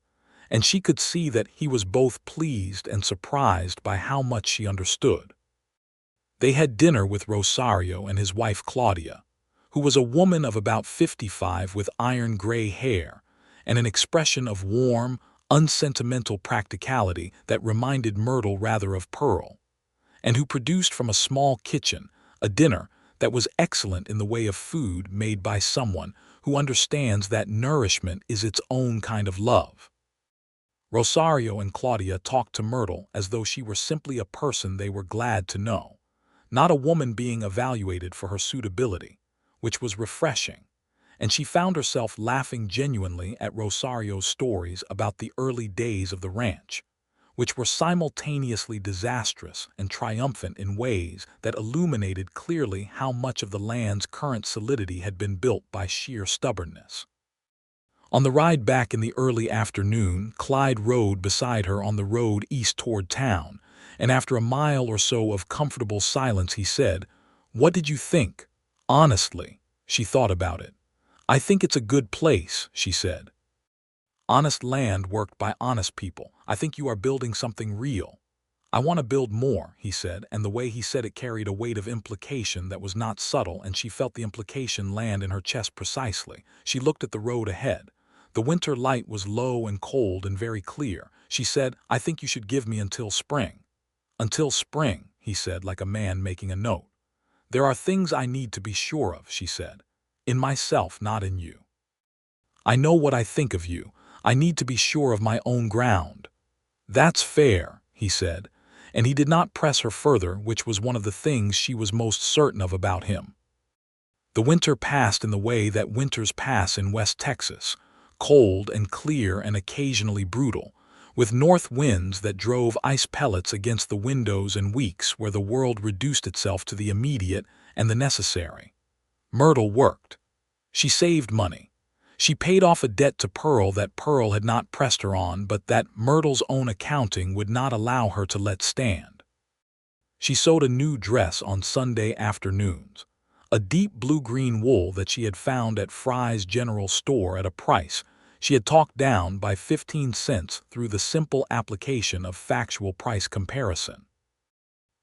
and she could see that he was both pleased and surprised by how much she understood. They had dinner with Rosario and his wife Claudia, who was a woman of about 55 with iron-gray hair and an expression of warm, unsentimental practicality that reminded Myrtle rather of Pearl, and who produced from a small kitchen a dinner that was excellent in the way of food made by someone who understands that nourishment is its own kind of love. Rosario and Claudia talked to Myrtle as though she were simply a person they were glad to know, not a woman being evaluated for her suitability, which was refreshing, and she found herself laughing genuinely at Rosario's stories about the early days of the ranch, which were simultaneously disastrous and triumphant in ways that illuminated clearly how much of the land's current solidity had been built by sheer stubbornness. On the ride back in the early afternoon, Clyde rode beside her on the road east toward town, and after a mile or so of comfortable silence he said, "What did you think?" "Honestly," she thought about it. "I think it's a good place," she said. "Honest land worked by honest people. I think you are building something real." "I want to build more," he said, and the way he said it carried a weight of implication that was not subtle, and she felt the implication land in her chest precisely. She looked at the road ahead. The winter light was low and cold and very clear. She said, "I think you should give me until spring." "Until spring," he said, like a man making a note. "There are things I need to be sure of," she said. "In myself, not in you. I know what I think of you. I need to be sure of my own ground." "That's fair," he said, and he did not press her further, which was one of the things she was most certain of about him. The winter passed in the way that winters pass in West Texas, cold and clear and occasionally brutal, with north winds that drove ice pellets against the windows and weeks where the world reduced itself to the immediate and the necessary. Myrtle worked. She saved money. She paid off a debt to Pearl that Pearl had not pressed her on, but that Myrtle's own accounting would not allow her to let stand. She sewed a new dress on Sunday afternoons, a deep blue-green wool that she had found at Fry's General Store at a price she had talked down by 15 cents through the simple application of factual price comparison.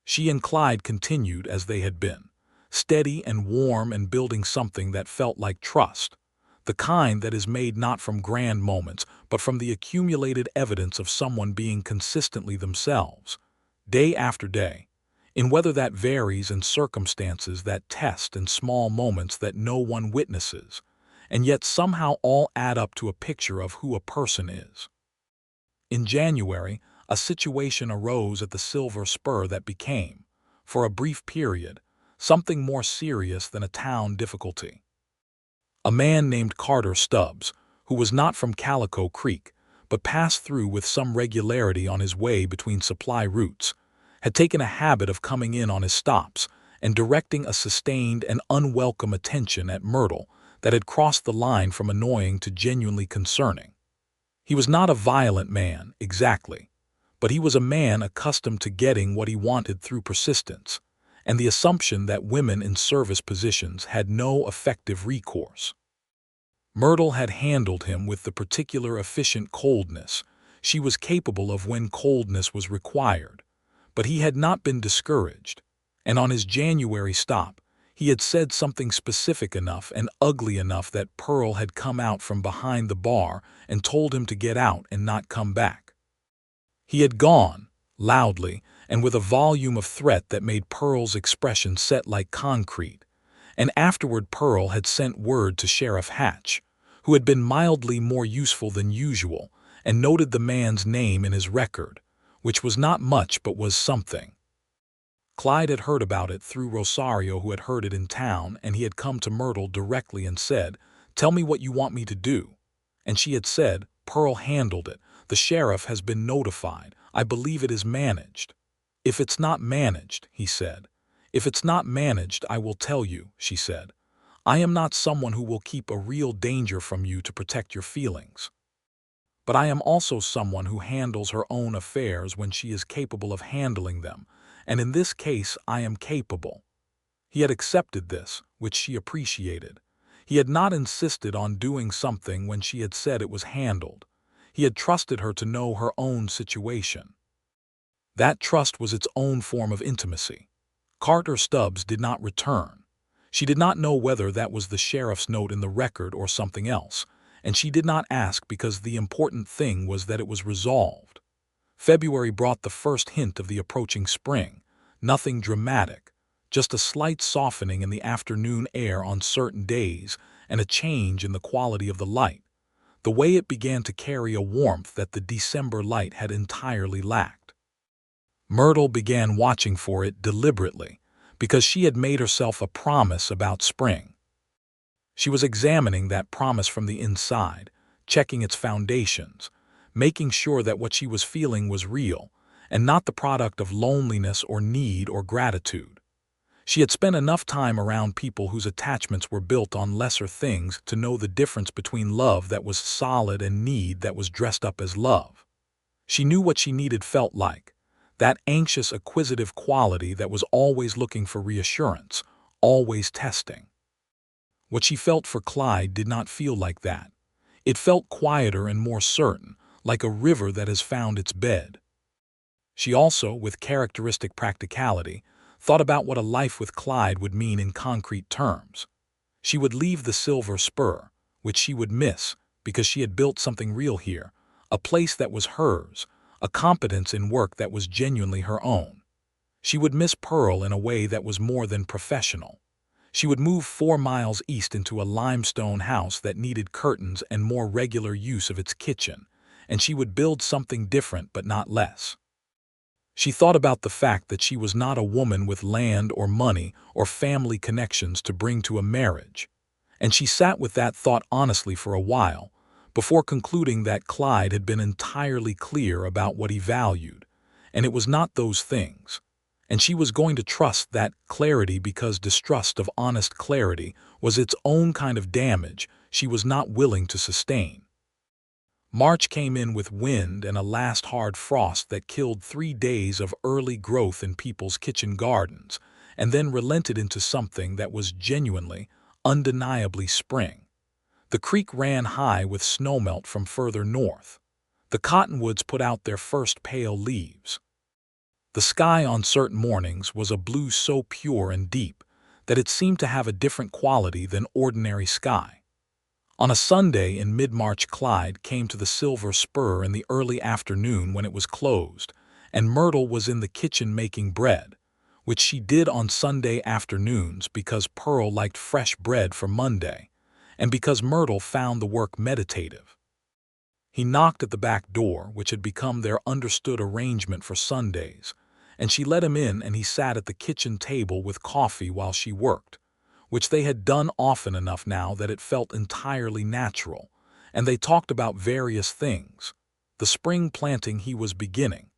She and Clyde continued as they had been, steady and warm and building something that felt like trust, the kind that is made not from grand moments but from the accumulated evidence of someone being consistently themselves, day after day, in weather that varies and circumstances that test and small moments that no one witnesses, and yet somehow all add up to a picture of who a person is. In January, a situation arose at the Silver Spur that became, for a brief period, something more serious than a town difficulty. A man named Carter Stubbs, who was not from Calico Creek, but passed through with some regularity on his way between supply routes, had taken a habit of coming in on his stops and directing a sustained and unwelcome attention at Myrtle that had crossed the line from annoying to genuinely concerning. He was not a violent man, exactly, but he was a man accustomed to getting what he wanted through persistence, and the assumption that women in service positions had no effective recourse. Myrtle had handled him with the particular efficient coldness she was capable of when coldness was required, but he had not been discouraged, and on his January stop, he had said something specific enough and ugly enough that Pearl had come out from behind the bar and told him to get out and not come back. He had gone, loudly, and with a volume of threat that made Pearl's expression set like concrete, and afterward Pearl had sent word to Sheriff Hatch, who had been mildly more useful than usual, and noted the man's name in his record, which was not much but was something. Clyde had heard about it through Rosario, who had heard it in town, and he had come to Myrtle directly and said, "Tell me what you want me to do." And she had said, "Pearl handled it. The sheriff has been notified. I believe it is managed." "If it's not managed," he said. "If it's not managed, I will tell you," she said. "I am not someone who will keep a real danger from you to protect your feelings. But I am also someone who handles her own affairs when she is capable of handling them, and in this case I am capable." He had accepted this, which she appreciated. He had not insisted on doing something when she had said it was handled. He had trusted her to know her own situation. That trust was its own form of intimacy. Carter Stubbs did not return. She did not know whether that was the sheriff's note in the record or something else, and she did not ask because the important thing was that it was resolved. February brought the first hint of the approaching spring, nothing dramatic, just a slight softening in the afternoon air on certain days and a change in the quality of the light, the way it began to carry a warmth that the December light had entirely lacked. Myrtle began watching for it deliberately because she had made herself a promise about spring. She was examining that promise from the inside, checking its foundations, making sure that what she was feeling was real and not the product of loneliness or need or gratitude. She had spent enough time around people whose attachments were built on lesser things to know the difference between love that was solid and need that was dressed up as love. She knew what she needed felt like, that anxious, acquisitive quality that was always looking for reassurance, always testing. What she felt for Clyde did not feel like that. It felt quieter and more certain, like a river that has found its bed. She also, with characteristic practicality, thought about what a life with Clyde would mean in concrete terms. She would leave the Silver Spur, which she would miss because she had built something real here, a place that was hers, a competence in work that was genuinely her own. She would miss Pearl in a way that was more than professional. She would move 4 miles east into a limestone house that needed curtains and more regular use of its kitchen, and she would build something different but not less. She thought about the fact that she was not a woman with land or money or family connections to bring to a marriage, and she sat with that thought honestly for a while before concluding that Clyde had been entirely clear about what he valued, and it was not those things, and she was going to trust that clarity because distrust of honest clarity was its own kind of damage she was not willing to sustain. March came in with wind and a last hard frost that killed 3 days of early growth in people's kitchen gardens, and then relented into something that was genuinely, undeniably spring. The creek ran high with snowmelt from further north. The cottonwoods put out their first pale leaves. The sky on certain mornings was a blue so pure and deep that it seemed to have a different quality than ordinary sky. On a Sunday in mid-March, Clyde came to the Silver Spur in the early afternoon when it was closed, and Myrtle was in the kitchen making bread, which she did on Sunday afternoons because Pearl liked fresh bread for Monday, and because Myrtle found the work meditative. He knocked at the back door, which had become their understood arrangement for Sundays, and she let him in, and he sat at the kitchen table with coffee while she worked, which they had done often enough now that it felt entirely natural, and they talked about various things: the spring planting he was beginning,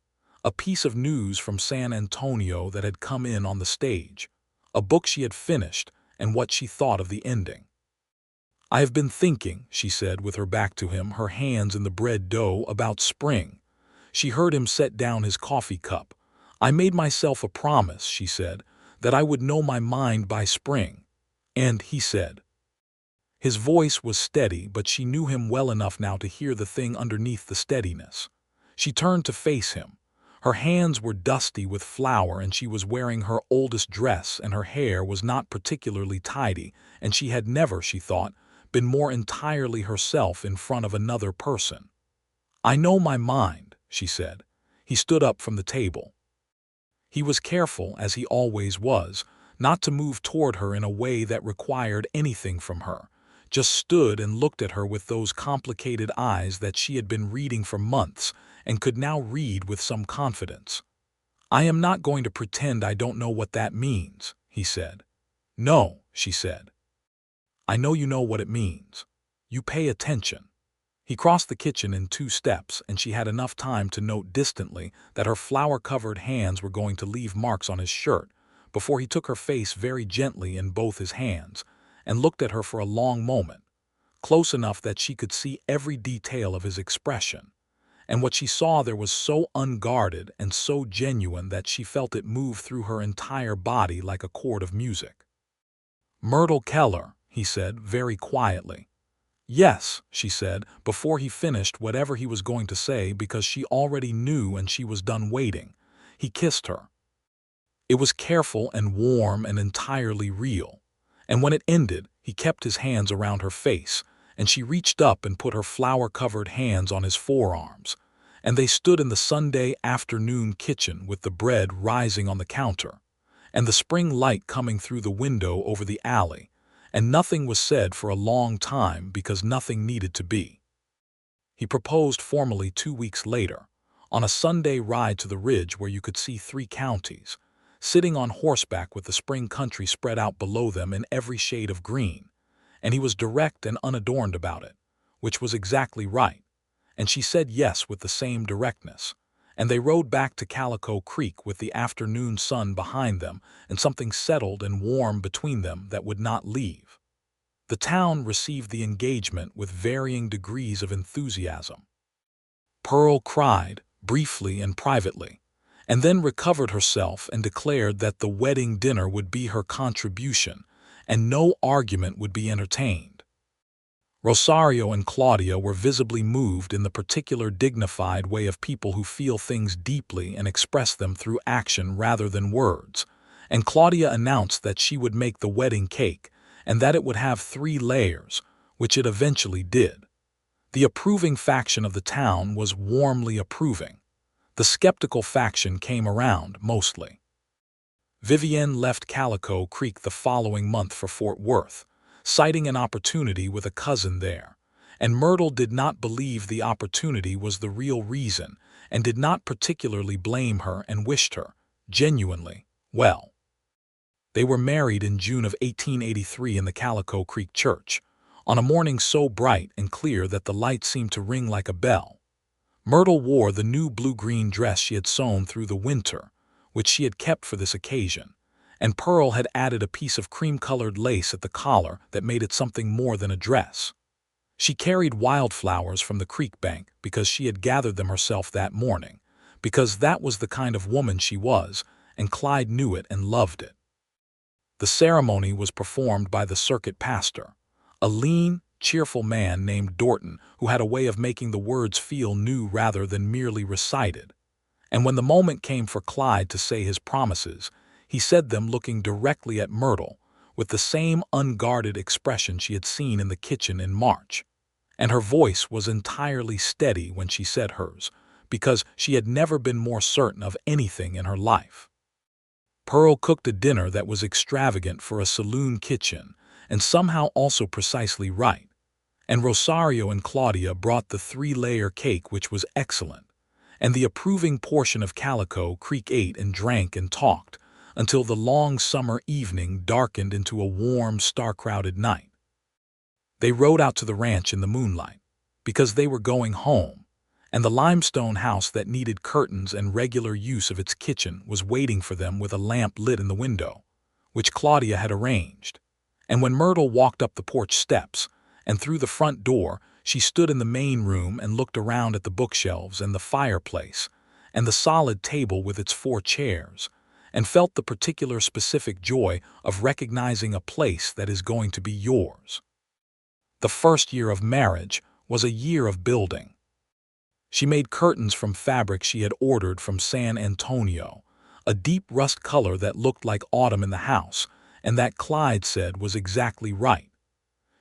a piece of news from San Antonio that had come in on the stage, a book she had finished, and what she thought of the ending. "I have been thinking," she said with her back to him, her hands in the bread dough, "about spring." She heard him set down his coffee cup. "I made myself a promise," she said, "that I would know my mind by spring." "And," he said. His voice was steady, but she knew him well enough now to hear the thing underneath the steadiness. She turned to face him. Her hands were dusty with flour, and she was wearing her oldest dress, and her hair was not particularly tidy, and she had never, she thought, been more entirely herself in front of another person. "I know my mind," she said. He stood up from the table. He was careful, as he always was, not to move toward her in a way that required anything from her, just stood and looked at her with those complicated eyes that she had been reading for months and could now read with some confidence. "I am not going to pretend I don't know what that means," he said. "No," she said. "I know you know what it means. You pay attention." He crossed the kitchen in 2 steps, and she had enough time to note distantly that her flour-covered hands were going to leave marks on his shirt before he took her face very gently in both his hands and looked at her for a long moment, close enough that she could see every detail of his expression. And what she saw there was so unguarded and so genuine that she felt it move through her entire body like a chord of music. "Myrtle Keller," he said very quietly. "Yes," she said, before he finished whatever he was going to say, because she already knew and she was done waiting. He kissed her. It was careful and warm and entirely real. And when it ended, he kept his hands around her face, and she reached up and put her flour-covered hands on his forearms, and they stood in the Sunday afternoon kitchen with the bread rising on the counter, and the spring light coming through the window over the alley, and nothing was said for a long time because nothing needed to be. He proposed formally 2 weeks later, on a Sunday ride to the ridge where you could see 3 counties, sitting on horseback with the spring country spread out below them in every shade of green, and he was direct and unadorned about it, which was exactly right, and she said yes with the same directness, and they rode back to Calico Creek with the afternoon sun behind them and something settled and warm between them that would not leave. The town received the engagement with varying degrees of enthusiasm. Pearl cried, briefly and privately, and then recovered herself and declared that the wedding dinner would be her contribution, and no argument would be entertained. Rosario and Claudia were visibly moved in the particular dignified way of people who feel things deeply and express them through action rather than words, and Claudia announced that she would make the wedding cake and that it would have 3 layers, which it eventually did. The approving faction of the town was warmly approving. The skeptical faction came around, mostly. Vivienne left Calico Creek the following month for Fort Worth, citing an opportunity with a cousin there, and Myrtle did not believe the opportunity was the real reason and did not particularly blame her and wished her, genuinely, well. They were married in June of 1883 in the Calico Creek church, on a morning so bright and clear that the light seemed to ring like a bell. Myrtle wore the new blue-green dress she had sewn through the winter, which she had kept for this occasion, and Pearl had added a piece of cream-colored lace at the collar that made it something more than a dress. She carried wildflowers from the creek bank because she had gathered them herself that morning, because that was the kind of woman she was, and Clyde knew it and loved it. The ceremony was performed by the circuit pastor, a lean, cheerful man named Dorton who had a way of making the words feel new rather than merely recited. And when the moment came for Clyde to say his promises, he said them looking directly at Myrtle, with the same unguarded expression she had seen in the kitchen in March. And her voice was entirely steady when she said hers, because she had never been more certain of anything in her life. Pearl cooked a dinner that was extravagant for a saloon kitchen, and somehow also precisely right. And Rosario and Claudia brought the 3-layer cake, which was excellent, and the approving portion of Calico Creek ate and drank and talked, until the long summer evening darkened into a warm, star-crowded night. They rode out to the ranch in the moonlight, because they were going home, and the limestone house that needed curtains and regular use of its kitchen was waiting for them with a lamp lit in the window, which Claudia had arranged. And when Myrtle walked up the porch steps and through the front door, she stood in the main room and looked around at the bookshelves and the fireplace and the solid table with its 4 chairs, and felt the particular specific joy of recognizing a place that is going to be yours. The first year of marriage was a year of building. She made curtains from fabric she had ordered from San Antonio, a deep rust color that looked like autumn in the house, and that Clyde said was exactly right.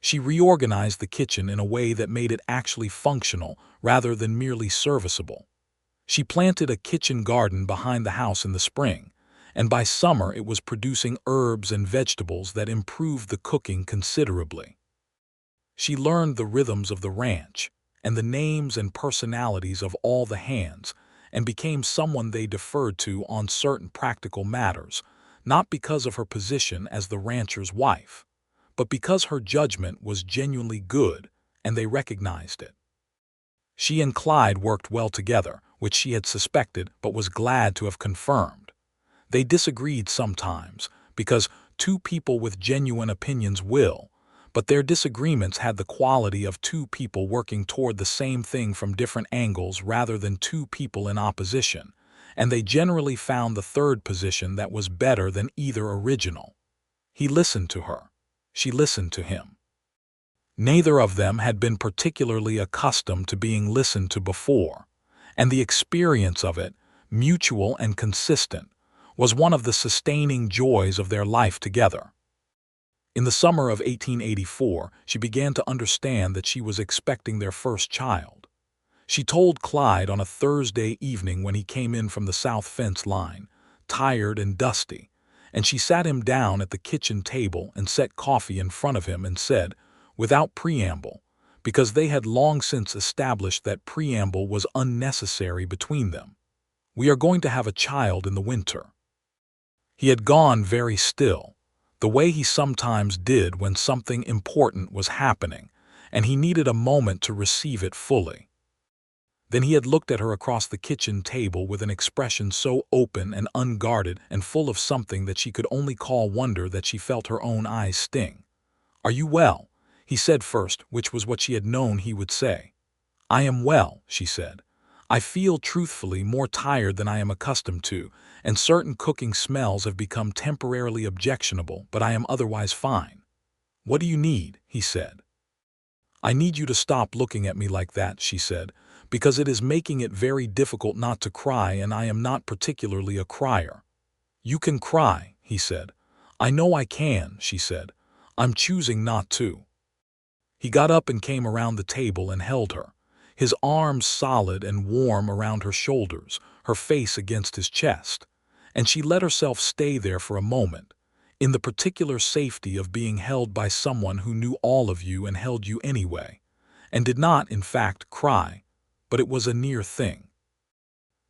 She reorganized the kitchen in a way that made it actually functional rather than merely serviceable. She planted a kitchen garden behind the house in the spring, and by summer it was producing herbs and vegetables that improved the cooking considerably. She learned the rhythms of the ranch and the names and personalities of all the hands, and became someone they deferred to on certain practical matters, not because of her position as the rancher's wife, but because her judgment was genuinely good and they recognized it. She and Clyde worked well together, which she had suspected but was glad to have confirmed. They disagreed sometimes, because 2 people with genuine opinions will, but their disagreements had the quality of 2 people working toward the same thing from different angles rather than 2 people in opposition, and they generally found the third position that was better than either original. He listened to her. She listened to him. Neither of them had been particularly accustomed to being listened to before, and the experience of it, mutual and consistent, was one of the sustaining joys of their life together. In the summer of 1884, she began to understand that she was expecting their first child. She told Clyde on a Thursday evening when he came in from the south fence line, tired and dusty, and she sat him down at the kitchen table and set coffee in front of him and said, without preamble, because they had long since established that preamble was unnecessary between them, "We are going to have a child in the winter." He had gone very still, the way he sometimes did when something important was happening, and he needed a moment to receive it fully. Then he had looked at her across the kitchen table with an expression so open and unguarded and full of something that she could only call wonder that she felt her own eyes sting. "Are you well?" he said first, which was what she had known he would say. "I am well," she said. "I feel, truthfully, more tired than I am accustomed to, and certain cooking smells have become temporarily objectionable, but I am otherwise fine." "What do you need?" he said. "I need you to stop looking at me like that," she said, "because it is making it very difficult not to cry, and I am not particularly a crier." "You can cry," he said. "I know I can," she said. "I'm choosing not to." He got up and came around the table and held her, his arms solid and warm around her shoulders, her face against his chest, and she let herself stay there for a moment, in the particular safety of being held by someone who knew all of you and held you anyway, and did not, in fact, cry, but it was a near thing.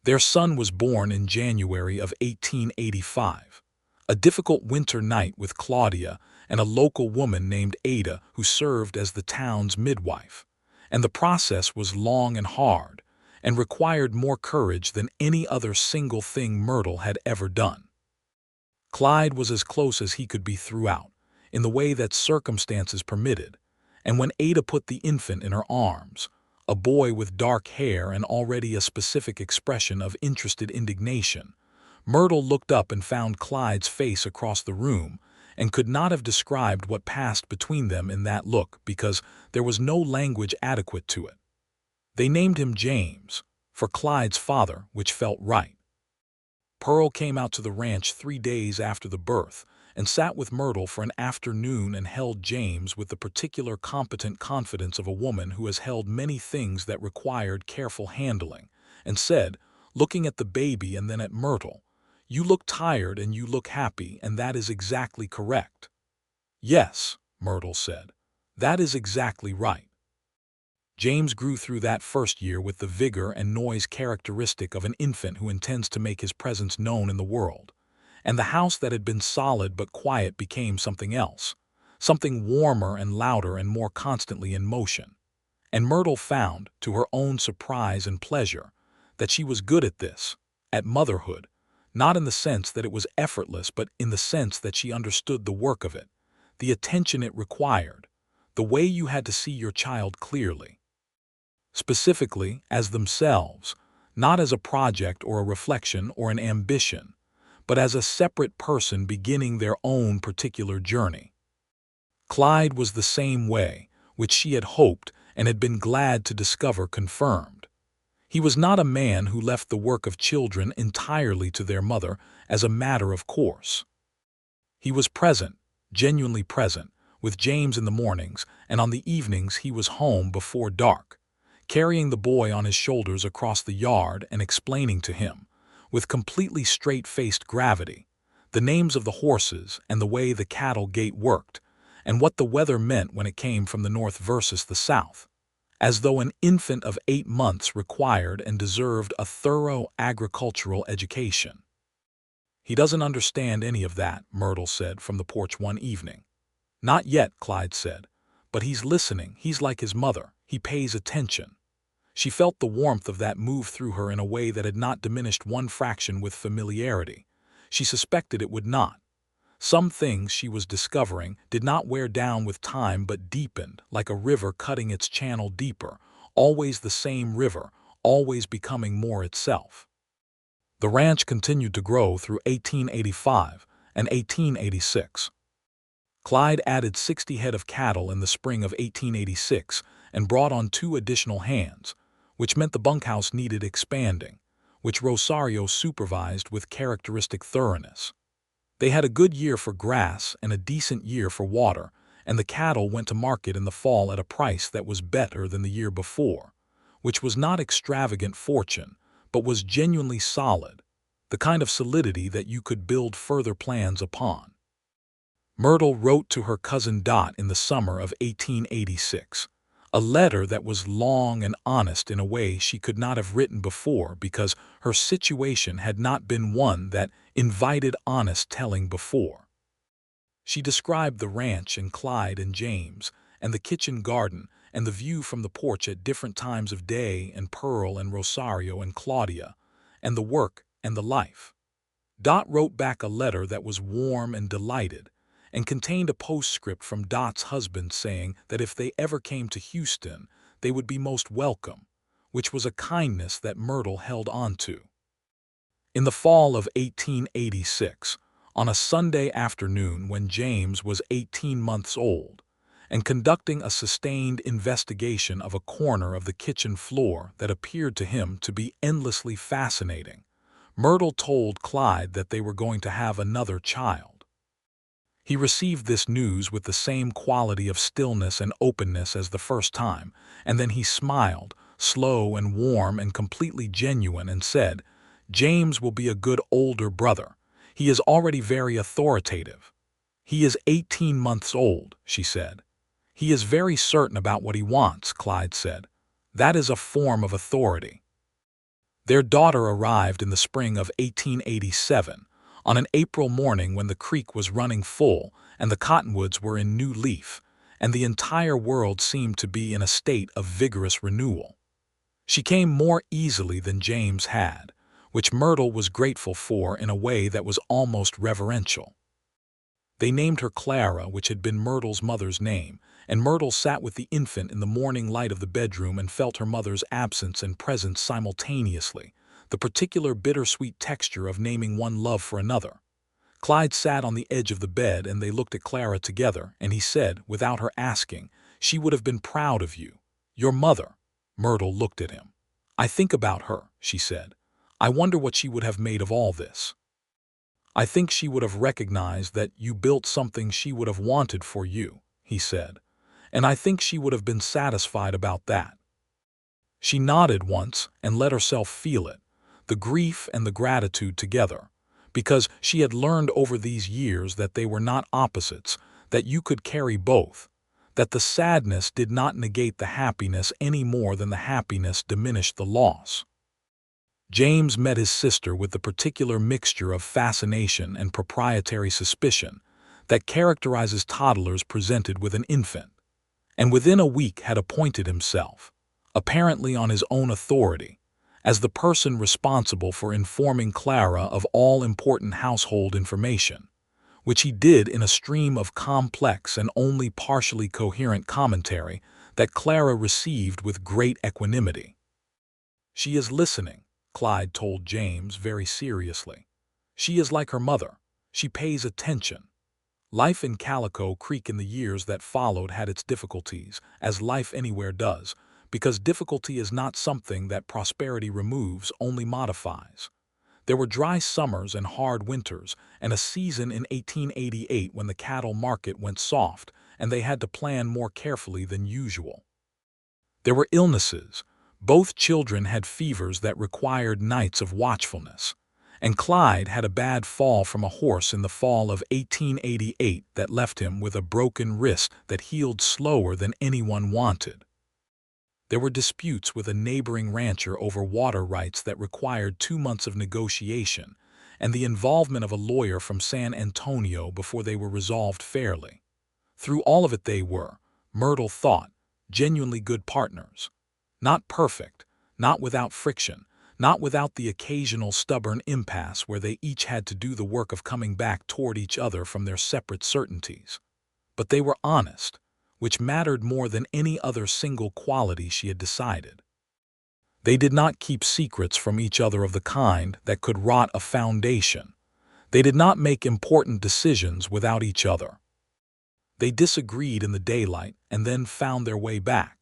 Their son was born in January of 1885, a difficult winter night with Claudia and a local woman named Ada who served as the town's midwife, and the process was long and hard, and required more courage than any other single thing Myrtle had ever done. Clyde was as close as he could be throughout, in the way that circumstances permitted, and when Ada put the infant in her arms, a boy with dark hair and already a specific expression of interested indignation, Myrtle looked up and found Clyde's face across the room and could not have described what passed between them in that look because there was no language adequate to it. They named him James, for Clyde's father, which felt right. Pearl came out to the ranch 3 days after the birth and sat with Myrtle for an afternoon and held James with the particular competent confidence of a woman who has held many things that required careful handling, and said, looking at the baby and then at Myrtle, "You look tired and you look happy, and that is exactly correct." "Yes," Myrtle said, "that is exactly right." James grew through that first year with the vigor and noise characteristic of an infant who intends to make his presence known in the world, and the house that had been solid but quiet became something else, something warmer and louder and more constantly in motion. And Myrtle found, to her own surprise and pleasure, that she was good at this, at motherhood, not in the sense that it was effortless but in the sense that she understood the work of it, the attention it required, the way you had to see your child clearly. Specifically, as themselves, not as a project or a reflection or an ambition, but as a separate person beginning their own particular journey. Clyde was the same way, which she had hoped and had been glad to discover confirmed. He was not a man who left the work of children entirely to their mother as a matter of course. He was present, genuinely present, with James in the mornings, and on the evenings he was home before dark, carrying the boy on his shoulders across the yard and explaining to him, with completely straight-faced gravity, the names of the horses and the way the cattle gate worked, and what the weather meant when it came from the north versus the south, as though an infant of 8 months required and deserved a thorough agricultural education. "He doesn't understand any of that," Myrtle said from the porch one evening. "Not yet," Clyde said, "but he's listening. He's like his mother. He pays attention." She felt the warmth of that move through her in a way that had not diminished one fraction with familiarity. She suspected it would not. Some things she was discovering did not wear down with time but deepened, like a river cutting its channel deeper, always the same river, always becoming more itself. The ranch continued to grow through 1885 and 1886. Clyde added 60 head of cattle in the spring of 1886 and brought on 2 additional hands, which meant the bunkhouse needed expanding, which Rosario supervised with characteristic thoroughness. They had a good year for grass and a decent year for water, and the cattle went to market in the fall at a price that was better than the year before, which was not extravagant fortune, but was genuinely solid, the kind of solidity that you could build further plans upon. Myrtle wrote to her cousin Dot in the summer of 1886, a letter that was long and honest in a way she could not have written before because her situation had not been one that invited honest telling before. She described the ranch and Clyde and James, and the kitchen garden, and the view from the porch at different times of day, and Pearl and Rosario and Claudia, and the work and the life. Dot wrote back a letter that was warm and delighted, and contained a postscript from Dot's husband saying that if they ever came to Houston, they would be most welcome, which was a kindness that Myrtle held on to. In the fall of 1886, on a Sunday afternoon when James was 18 months old, and conducting a sustained investigation of a corner of the kitchen floor that appeared to him to be endlessly fascinating, Myrtle told Clyde that they were going to have another child. He received this news with the same quality of stillness and openness as the first time, and then he smiled, slow and warm and completely genuine, and said, "James will be a good older brother. He is already very authoritative." "He is 18 months old," she said. "He is very certain about what he wants," Clyde said. "That is a form of authority." Their daughter arrived in the spring of 1887, on an April morning when the creek was running full and the cottonwoods were in new leaf, and the entire world seemed to be in a state of vigorous renewal. She came more easily than James had, which Myrtle was grateful for in a way that was almost reverential. They named her Clara, which had been Myrtle's mother's name, and Myrtle sat with the infant in the morning light of the bedroom and felt her mother's absence and presence simultaneously, the particular bittersweet texture of naming one love for another. Clyde sat on the edge of the bed and they looked at Clara together, and he said, without her asking, "She would have been proud of you. Your mother." Myrtle looked at him. "I think about her," she said. "I wonder what she would have made of all this. I think she would have recognized that you built something she would have wanted for you," he said. "And I think she would have been satisfied about that." She nodded once and let herself feel it, the grief and the gratitude together, because she had learned over these years that they were not opposites, that you could carry both, that the sadness did not negate the happiness any more than the happiness diminished the loss. James met his sister with the particular mixture of fascination and proprietary suspicion that characterizes toddlers presented with an infant, and within a week had appointed himself, apparently on his own authority, as the person responsible for informing Clara of all important household information, which he did in a stream of complex and only partially coherent commentary that Clara received with great equanimity. "She is listening," Clyde told James very seriously. "She is like her mother. She pays attention." Life in Calico Creek in the years that followed had its difficulties, as life anywhere does, because difficulty is not something that prosperity removes, only modifies. There were dry summers and hard winters, and a season in 1888 when the cattle market went soft, and they had to plan more carefully than usual. There were illnesses. Both children had fevers that required nights of watchfulness, and Clyde had a bad fall from a horse in the fall of 1888 that left him with a broken wrist that healed slower than anyone wanted. There were disputes with a neighboring rancher over water rights that required 2 months of negotiation and the involvement of a lawyer from San Antonio before they were resolved fairly. Through all of it they were, Myrtle thought, genuinely good partners. Not perfect, not without friction, not without the occasional stubborn impasse where they each had to do the work of coming back toward each other from their separate certainties. But they were honest, which mattered more than any other single quality she had decided. They did not keep secrets from each other of the kind that could rot a foundation. They did not make important decisions without each other. They disagreed in the daylight and then found their way back.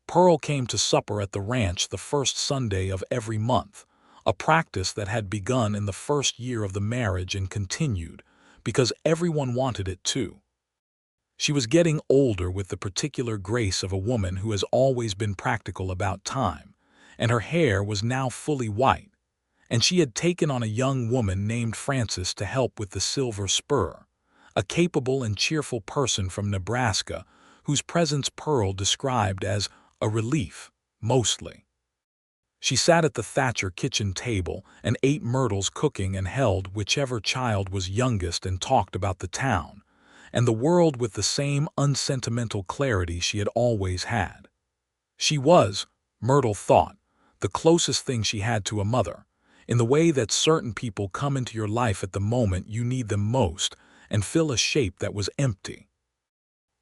Pearl came to supper at the ranch the first Sunday of every month, a practice that had begun in the first year of the marriage and continued, because everyone wanted it too. She was getting older with the particular grace of a woman who has always been practical about time, and her hair was now fully white, and she had taken on a young woman named Frances to help with the silver spur, a capable and cheerful person from Nebraska whose presence Pearl described as a relief, mostly. She sat at the Thatcher kitchen table and ate Myrtle's cooking and held whichever child was youngest and talked about the town and the world with the same unsentimental clarity she had always had. She was, Myrtle thought, the closest thing she had to a mother, in the way that certain people come into your life at the moment you need them most and fill a shape that was empty.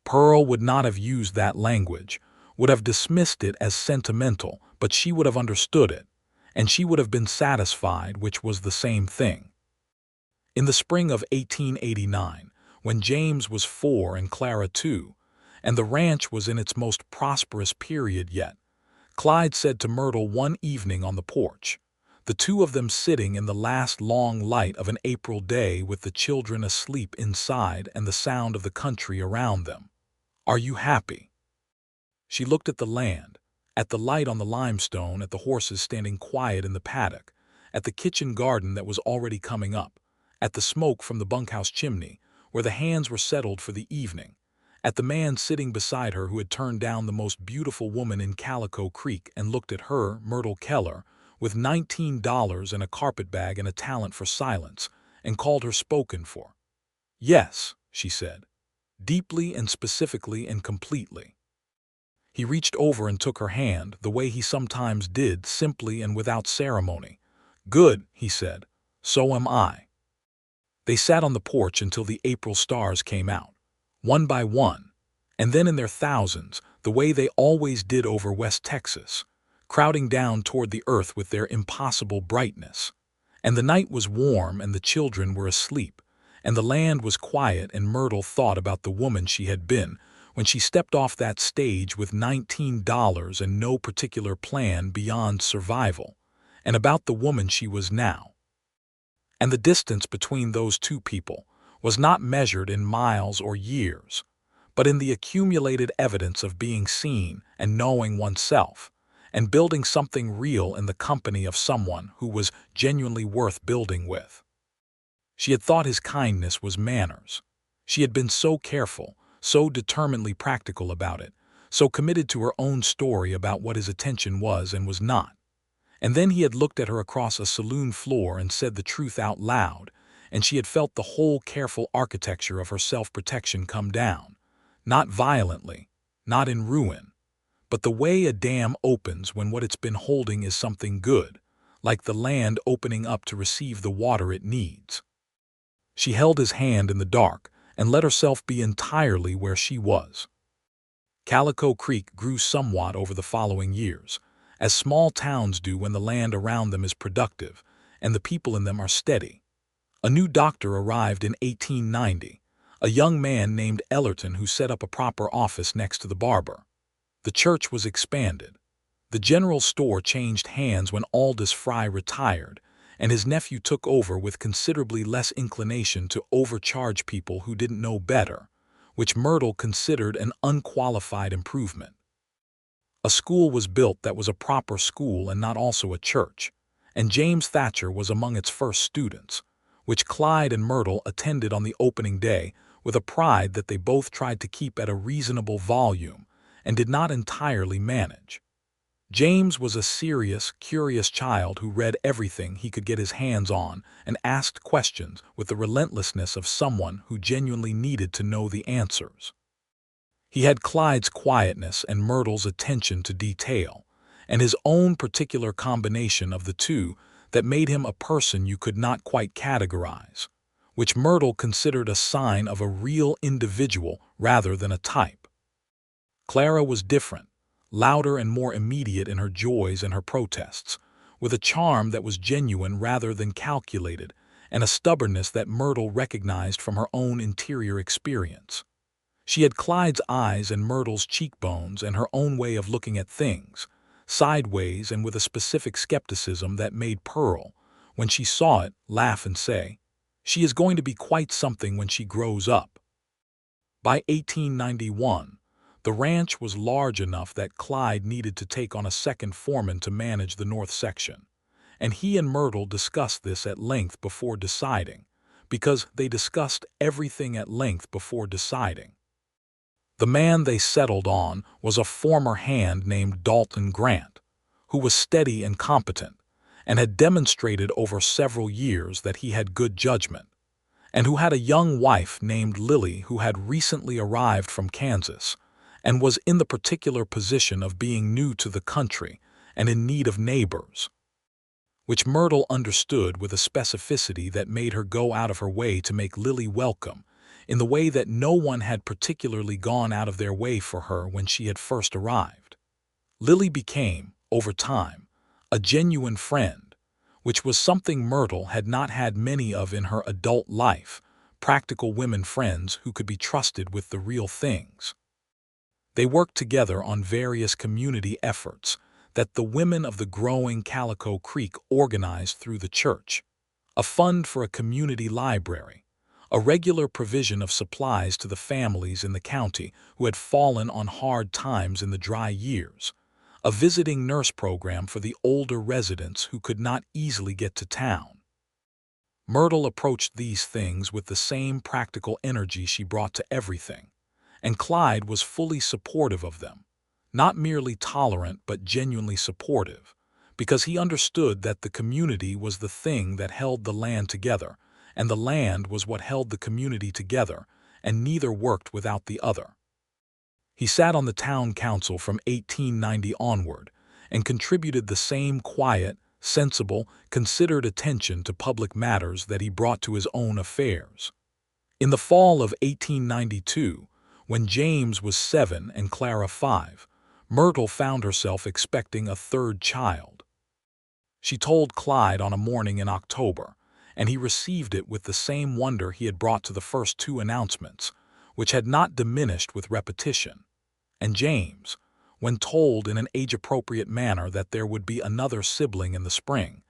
Pearl would not have used that language, would have dismissed it as sentimental, but she would have understood it, and she would have been satisfied, which was the same thing. In the spring of 1889, when James was 4 and Clara 2, and the ranch was in its most prosperous period yet, Clyde said to Myrtle one evening on the porch, the two of them sitting in the last long light of an April day with the children asleep inside and the sound of the country around them, "Are you happy?" She looked at the land, at the light on the limestone, at the horses standing quiet in the paddock, at the kitchen garden that was already coming up, at the smoke from the bunkhouse chimney, where the hands were settled for the evening, at the man sitting beside her who had turned down the most beautiful woman in Calico Creek and looked at her, Myrtle Keller, with $19 and a carpetbag and a talent for silence, and called her spoken for. "Yes," she said, "deeply and specifically and completely." He reached over and took her hand, the way he sometimes did, simply and without ceremony. "Good," he said. "So am I." They sat on the porch until the April stars came out, one by one, and then in their thousands, the way they always did over West Texas, crowding down toward the earth with their impossible brightness. And the night was warm and the children were asleep, and the land was quiet, and Myrtle thought about the woman she had been when she stepped off that stage with $19 and no particular plan beyond survival, and about the woman she was now. And the distance between those two people was not measured in miles or years, but in the accumulated evidence of being seen and knowing oneself, and building something real in the company of someone who was genuinely worth building with. She had thought his kindness was manners. She had been so careful, so determinedly practical about it, so committed to her own story about what his attention was and was not. And then he had looked at her across a saloon floor and said the truth out loud, and she had felt the whole careful architecture of her self-protection come down, not violently, not in ruin, but the way a dam opens when what it's been holding is something good, like the land opening up to receive the water it needs. She held his hand in the dark and let herself be entirely where she was. Calico Creek grew somewhat over the following years, as small towns do when the land around them is productive and the people in them are steady. A new doctor arrived in 1890, a young man named Ellerton who set up a proper office next to the barber. The church was expanded. The general store changed hands when Aldous Fry retired, and his nephew took over with considerably less inclination to overcharge people who didn't know better, which Myrtle considered an unqualified improvement. A school was built that was a proper school and not also a church, and James Thatcher was among its first students, which Clyde and Myrtle attended on the opening day with a pride that they both tried to keep at a reasonable volume and did not entirely manage. James was a serious, curious child who read everything he could get his hands on and asked questions with the relentlessness of someone who genuinely needed to know the answers. He had Clyde's quietness and Myrtle's attention to detail, and his own particular combination of the two that made him a person you could not quite categorize, which Myrtle considered a sign of a real individual rather than a type. Clara was different, louder and more immediate in her joys and her protests, with a charm that was genuine rather than calculated, and a stubbornness that Myrtle recognized from her own interior experience. She had Clyde's eyes and Myrtle's cheekbones and her own way of looking at things, sideways and with a specific skepticism that made Pearl, when she saw it, laugh and say, "She is going to be quite something when she grows up." By 1891, the ranch was large enough that Clyde needed to take on a second foreman to manage the north section, and he and Myrtle discussed this at length before deciding, because they discussed everything at length before deciding. The man they settled on was a former hand named Dalton Grant, who was steady and competent, and had demonstrated over several years that he had good judgment, and who had a young wife named Lily who had recently arrived from Kansas, and was in the particular position of being new to the country and in need of neighbors, which Myrtle understood with a specificity that made her go out of her way to make Lily welcome, in the way that no one had particularly gone out of their way for her when she had first arrived. Lily became, over time, a genuine friend, which was something Myrtle had not had many of in her adult life, practical women friends who could be trusted with the real things. They worked together on various community efforts that the women of the growing Calico Creek organized through the church, a fund for a community library, a regular provision of supplies to the families in the county who had fallen on hard times in the dry years, a visiting nurse program for the older residents who could not easily get to town. Myrtle approached these things with the same practical energy she brought to everything, and Clyde was fully supportive of them, not merely tolerant but genuinely supportive, because he understood that the community was the thing that held the land together, and the land was what held the community together, and neither worked without the other. He sat on the town council from 1890 onward and contributed the same quiet, sensible, considered attention to public matters that he brought to his own affairs. In the fall of 1892, when James was 7 and Clara 5, Myrtle found herself expecting a third child. She told Clyde on a morning in October, and he received it with the same wonder he had brought to the first two announcements, which had not diminished with repetition. And James, when told in an age-appropriate manner that there would be another sibling in the spring,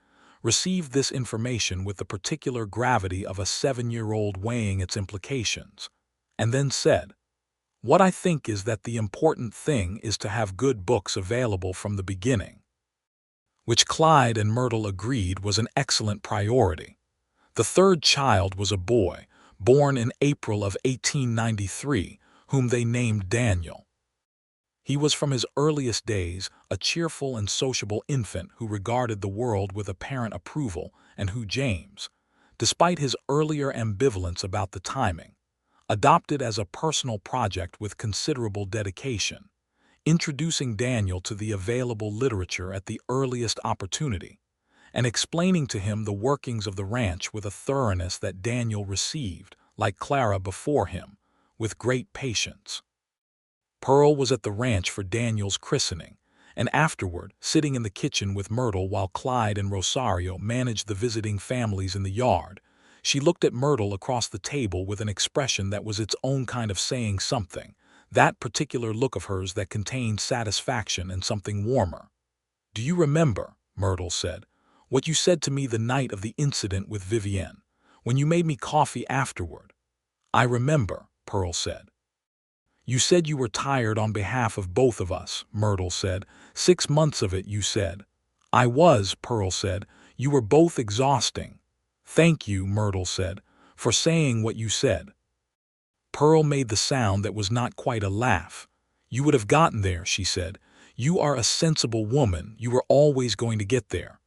received this information with the particular gravity of a 7-year-old weighing its implications, and then said, "What I think is that the important thing is to have good books available from the beginning," which Clyde and Myrtle agreed was an excellent priority. The third child was a boy, born in April of 1893, whom they named Daniel. He was from his earliest days a cheerful and sociable infant who regarded the world with apparent approval and who James, despite his earlier ambivalence about the timing, adopted as a personal project with considerable dedication, introducing Daniel to the available literature at the earliest opportunity, and explaining to him the workings of the ranch with a thoroughness that Daniel received, like Clara before him, with great patience. Pearl was at the ranch for Daniel's christening, and afterward sitting in the kitchen with Myrtle while Clyde and Rosario managed the visiting families in the yard. She looked at Myrtle across the table with an expression that was its own kind of saying something, that particular look of hers that contained satisfaction and something warmer. "Do you remember," Myrtle said, "what you said to me the night of the incident with Vivienne, when you made me coffee afterward?" "I remember," Pearl said. "You said you were tired on behalf of both of us," Myrtle said. 6 months of it, you said." "I was," Pearl said. "You were both exhausting." "Thank you," Myrtle said, "for saying what you said." Pearl made the sound that was not quite a laugh. "You would have gotten there," she said. "You are a sensible woman. You were always going to get there."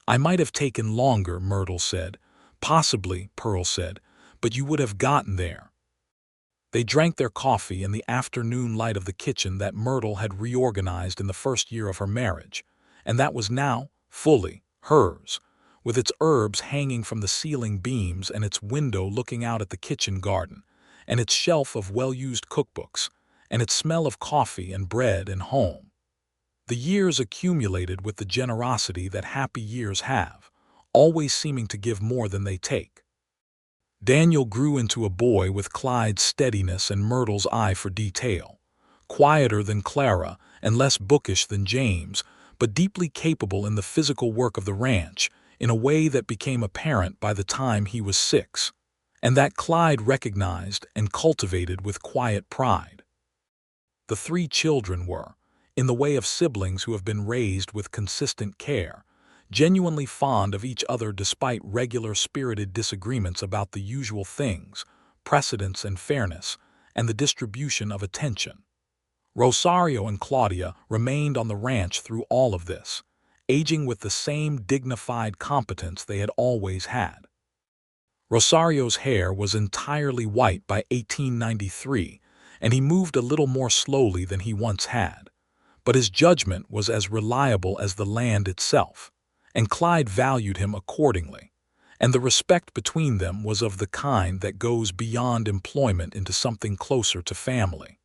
"I might have taken longer," Myrtle said. "Possibly," Pearl said, "but you would have gotten there." They drank their coffee in the afternoon light of the kitchen that Myrtle had reorganized in the first year of her marriage, and that was now fully hers, with its herbs hanging from the ceiling beams and its window looking out at the kitchen garden, and its shelf of well-used cookbooks, and its smell of coffee and bread and home. The years accumulated with the generosity that happy years have, always seeming to give more than they take. Daniel grew into a boy with Clyde's steadiness and Myrtle's eye for detail, quieter than Clara and less bookish than James, but deeply capable in the physical work of the ranch in a way that became apparent by the time he was 6, and that Clyde recognized and cultivated with quiet pride. The 3 children were, in the way of siblings who have been raised with consistent care, genuinely fond of each other despite regular spirited disagreements about the usual things, precedence and fairness, and the distribution of attention. Rosario and Claudia remained on the ranch through all of this, aging with the same dignified competence they had always had. Rosario's hair was entirely white by 1893, and he moved a little more slowly than he once had, but his judgment was as reliable as the land itself, and Clyde valued him accordingly, and the respect between them was of the kind that goes beyond employment into something closer to family.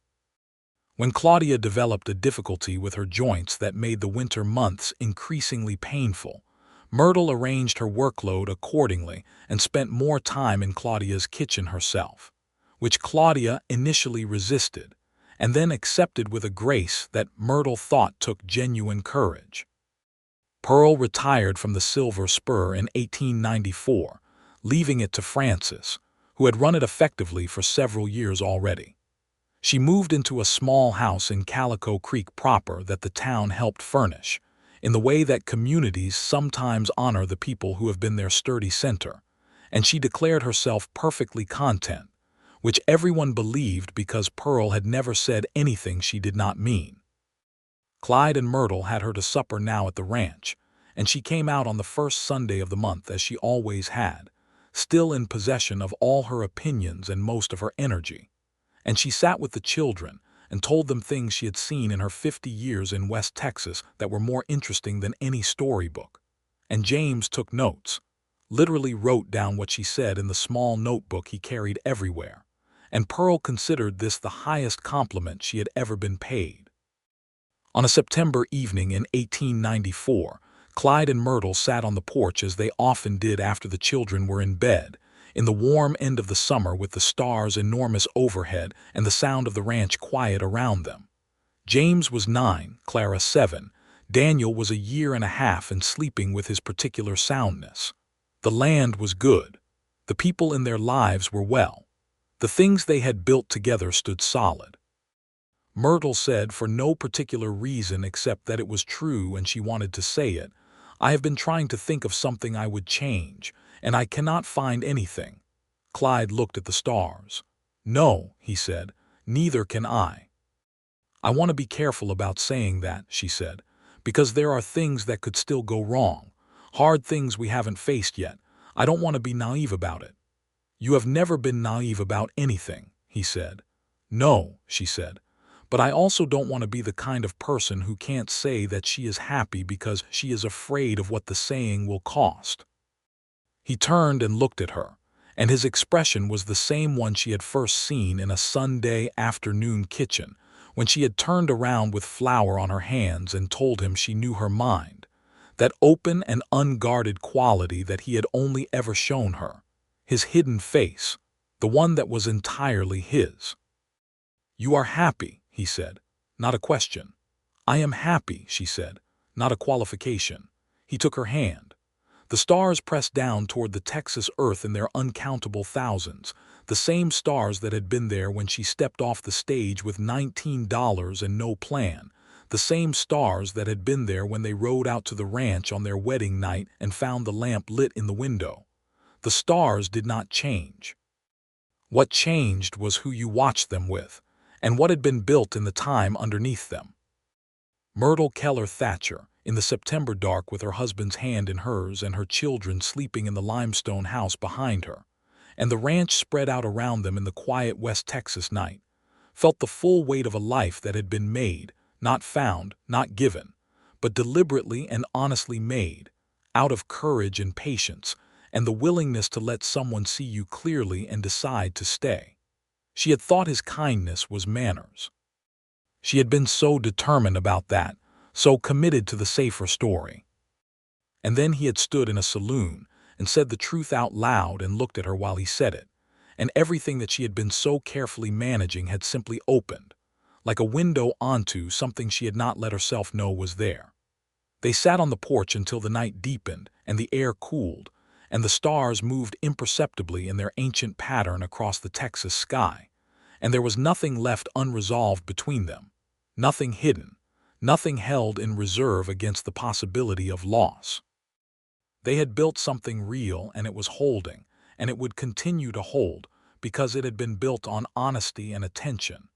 When Claudia developed a difficulty with her joints that made the winter months increasingly painful, Myrtle arranged her workload accordingly and spent more time in Claudia's kitchen herself, which Claudia initially resisted, and then accepted with a grace that Myrtle thought took genuine courage. Pearl retired from the Silver Spur in 1894, leaving it to Frances, who had run it effectively for several years already. She moved into a small house in Calico Creek proper that the town helped furnish, in the way that communities sometimes honor the people who have been their sturdy center, and she declared herself perfectly content, which everyone believed because Pearl had never said anything she did not mean. Clyde and Myrtle had her to supper now at the ranch, and she came out on the first Sunday of the month as she always had, still in possession of all her opinions and most of her energy. And she sat with the children, and told them things she had seen in her 50 years in West Texas that were more interesting than any storybook. And James took notes, literally wrote down what she said in the small notebook he carried everywhere, and Pearl considered this the highest compliment she had ever been paid. On a September evening in 1894, Clyde and Myrtle sat on the porch as they often did after the children were in bed, in the warm end of the summer with the stars enormous overhead and the sound of the ranch quiet around them. James was 9, Clara 7, Daniel was a year and a half and sleeping with his particular soundness. The land was good. The people in their lives were well. The things they had built together stood solid. Myrtle said, for no particular reason except that it was true and she wanted to say it, "I have been trying to think of something I would change, and I cannot find anything." Clyde looked at the stars. "No," he said, "neither can I." "I want to be careful about saying that," she said, "because there are things that could still go wrong, hard things we haven't faced yet. I don't want to be naive about it." "You have never been naive about anything," he said. "No," she said, "but I also don't want to be the kind of person who can't say that she is happy because she is afraid of what the saying will cost." He turned and looked at her, and his expression was the same one she had first seen in a Sunday afternoon kitchen, when she had turned around with flour on her hands and told him she knew her mind, that open and unguarded quality that he had only ever shown her, his hidden face, the one that was entirely his. "You are happy," he said, "not a question." "I am happy," she said, "not a qualification." He took her hand. The stars pressed down toward the Texas earth in their uncountable thousands, the same stars that had been there when she stepped off the stage with $19 and no plan, the same stars that had been there when they rode out to the ranch on their wedding night and found the lamp lit in the window. The stars did not change. What changed was who you watched them with, and what had been built in the time underneath them. Myrtle Keller Thatcher, in the September dark with her husband's hand in hers and her children sleeping in the limestone house behind her, and the ranch spread out around them in the quiet West Texas night, felt the full weight of a life that had been made, not found, not given, but deliberately and honestly made, out of courage and patience, and the willingness to let someone see you clearly and decide to stay. She had thought his kindness was manners. She had been so determined about that, so committed to the safer story. And then he had stood in a saloon and said the truth out loud and looked at her while he said it, and everything that she had been so carefully managing had simply opened, like a window onto something she had not let herself know was there. They sat on the porch until the night deepened and the air cooled, and the stars moved imperceptibly in their ancient pattern across the Texas sky, and there was nothing left unresolved between them, nothing hidden, nothing held in reserve against the possibility of loss. They had built something real, and it was holding, and it would continue to hold, because it had been built on honesty and attention,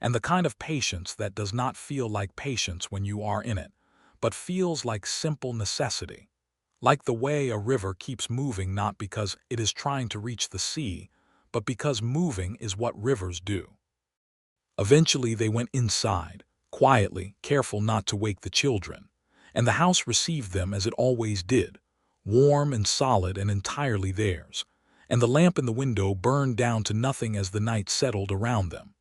and the kind of patience that does not feel like patience when you are in it, but feels like simple necessity, like the way a river keeps moving not because it is trying to reach the sea, but because moving is what rivers do. Eventually they went inside, quietly, careful not to wake the children, and the house received them as it always did, warm and solid and entirely theirs, and the lamp in the window burned down to nothing as the night settled around them.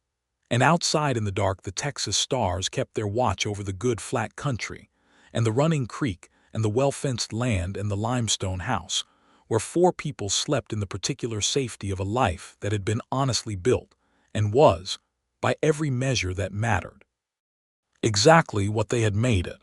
And outside in the dark the Texas stars kept their watch over the good flat country, and the running creek, and the well-fenced land and the limestone house, where 4 people slept in the particular safety of a life that had been honestly built, and was, by every measure that mattered, exactly what they had made it.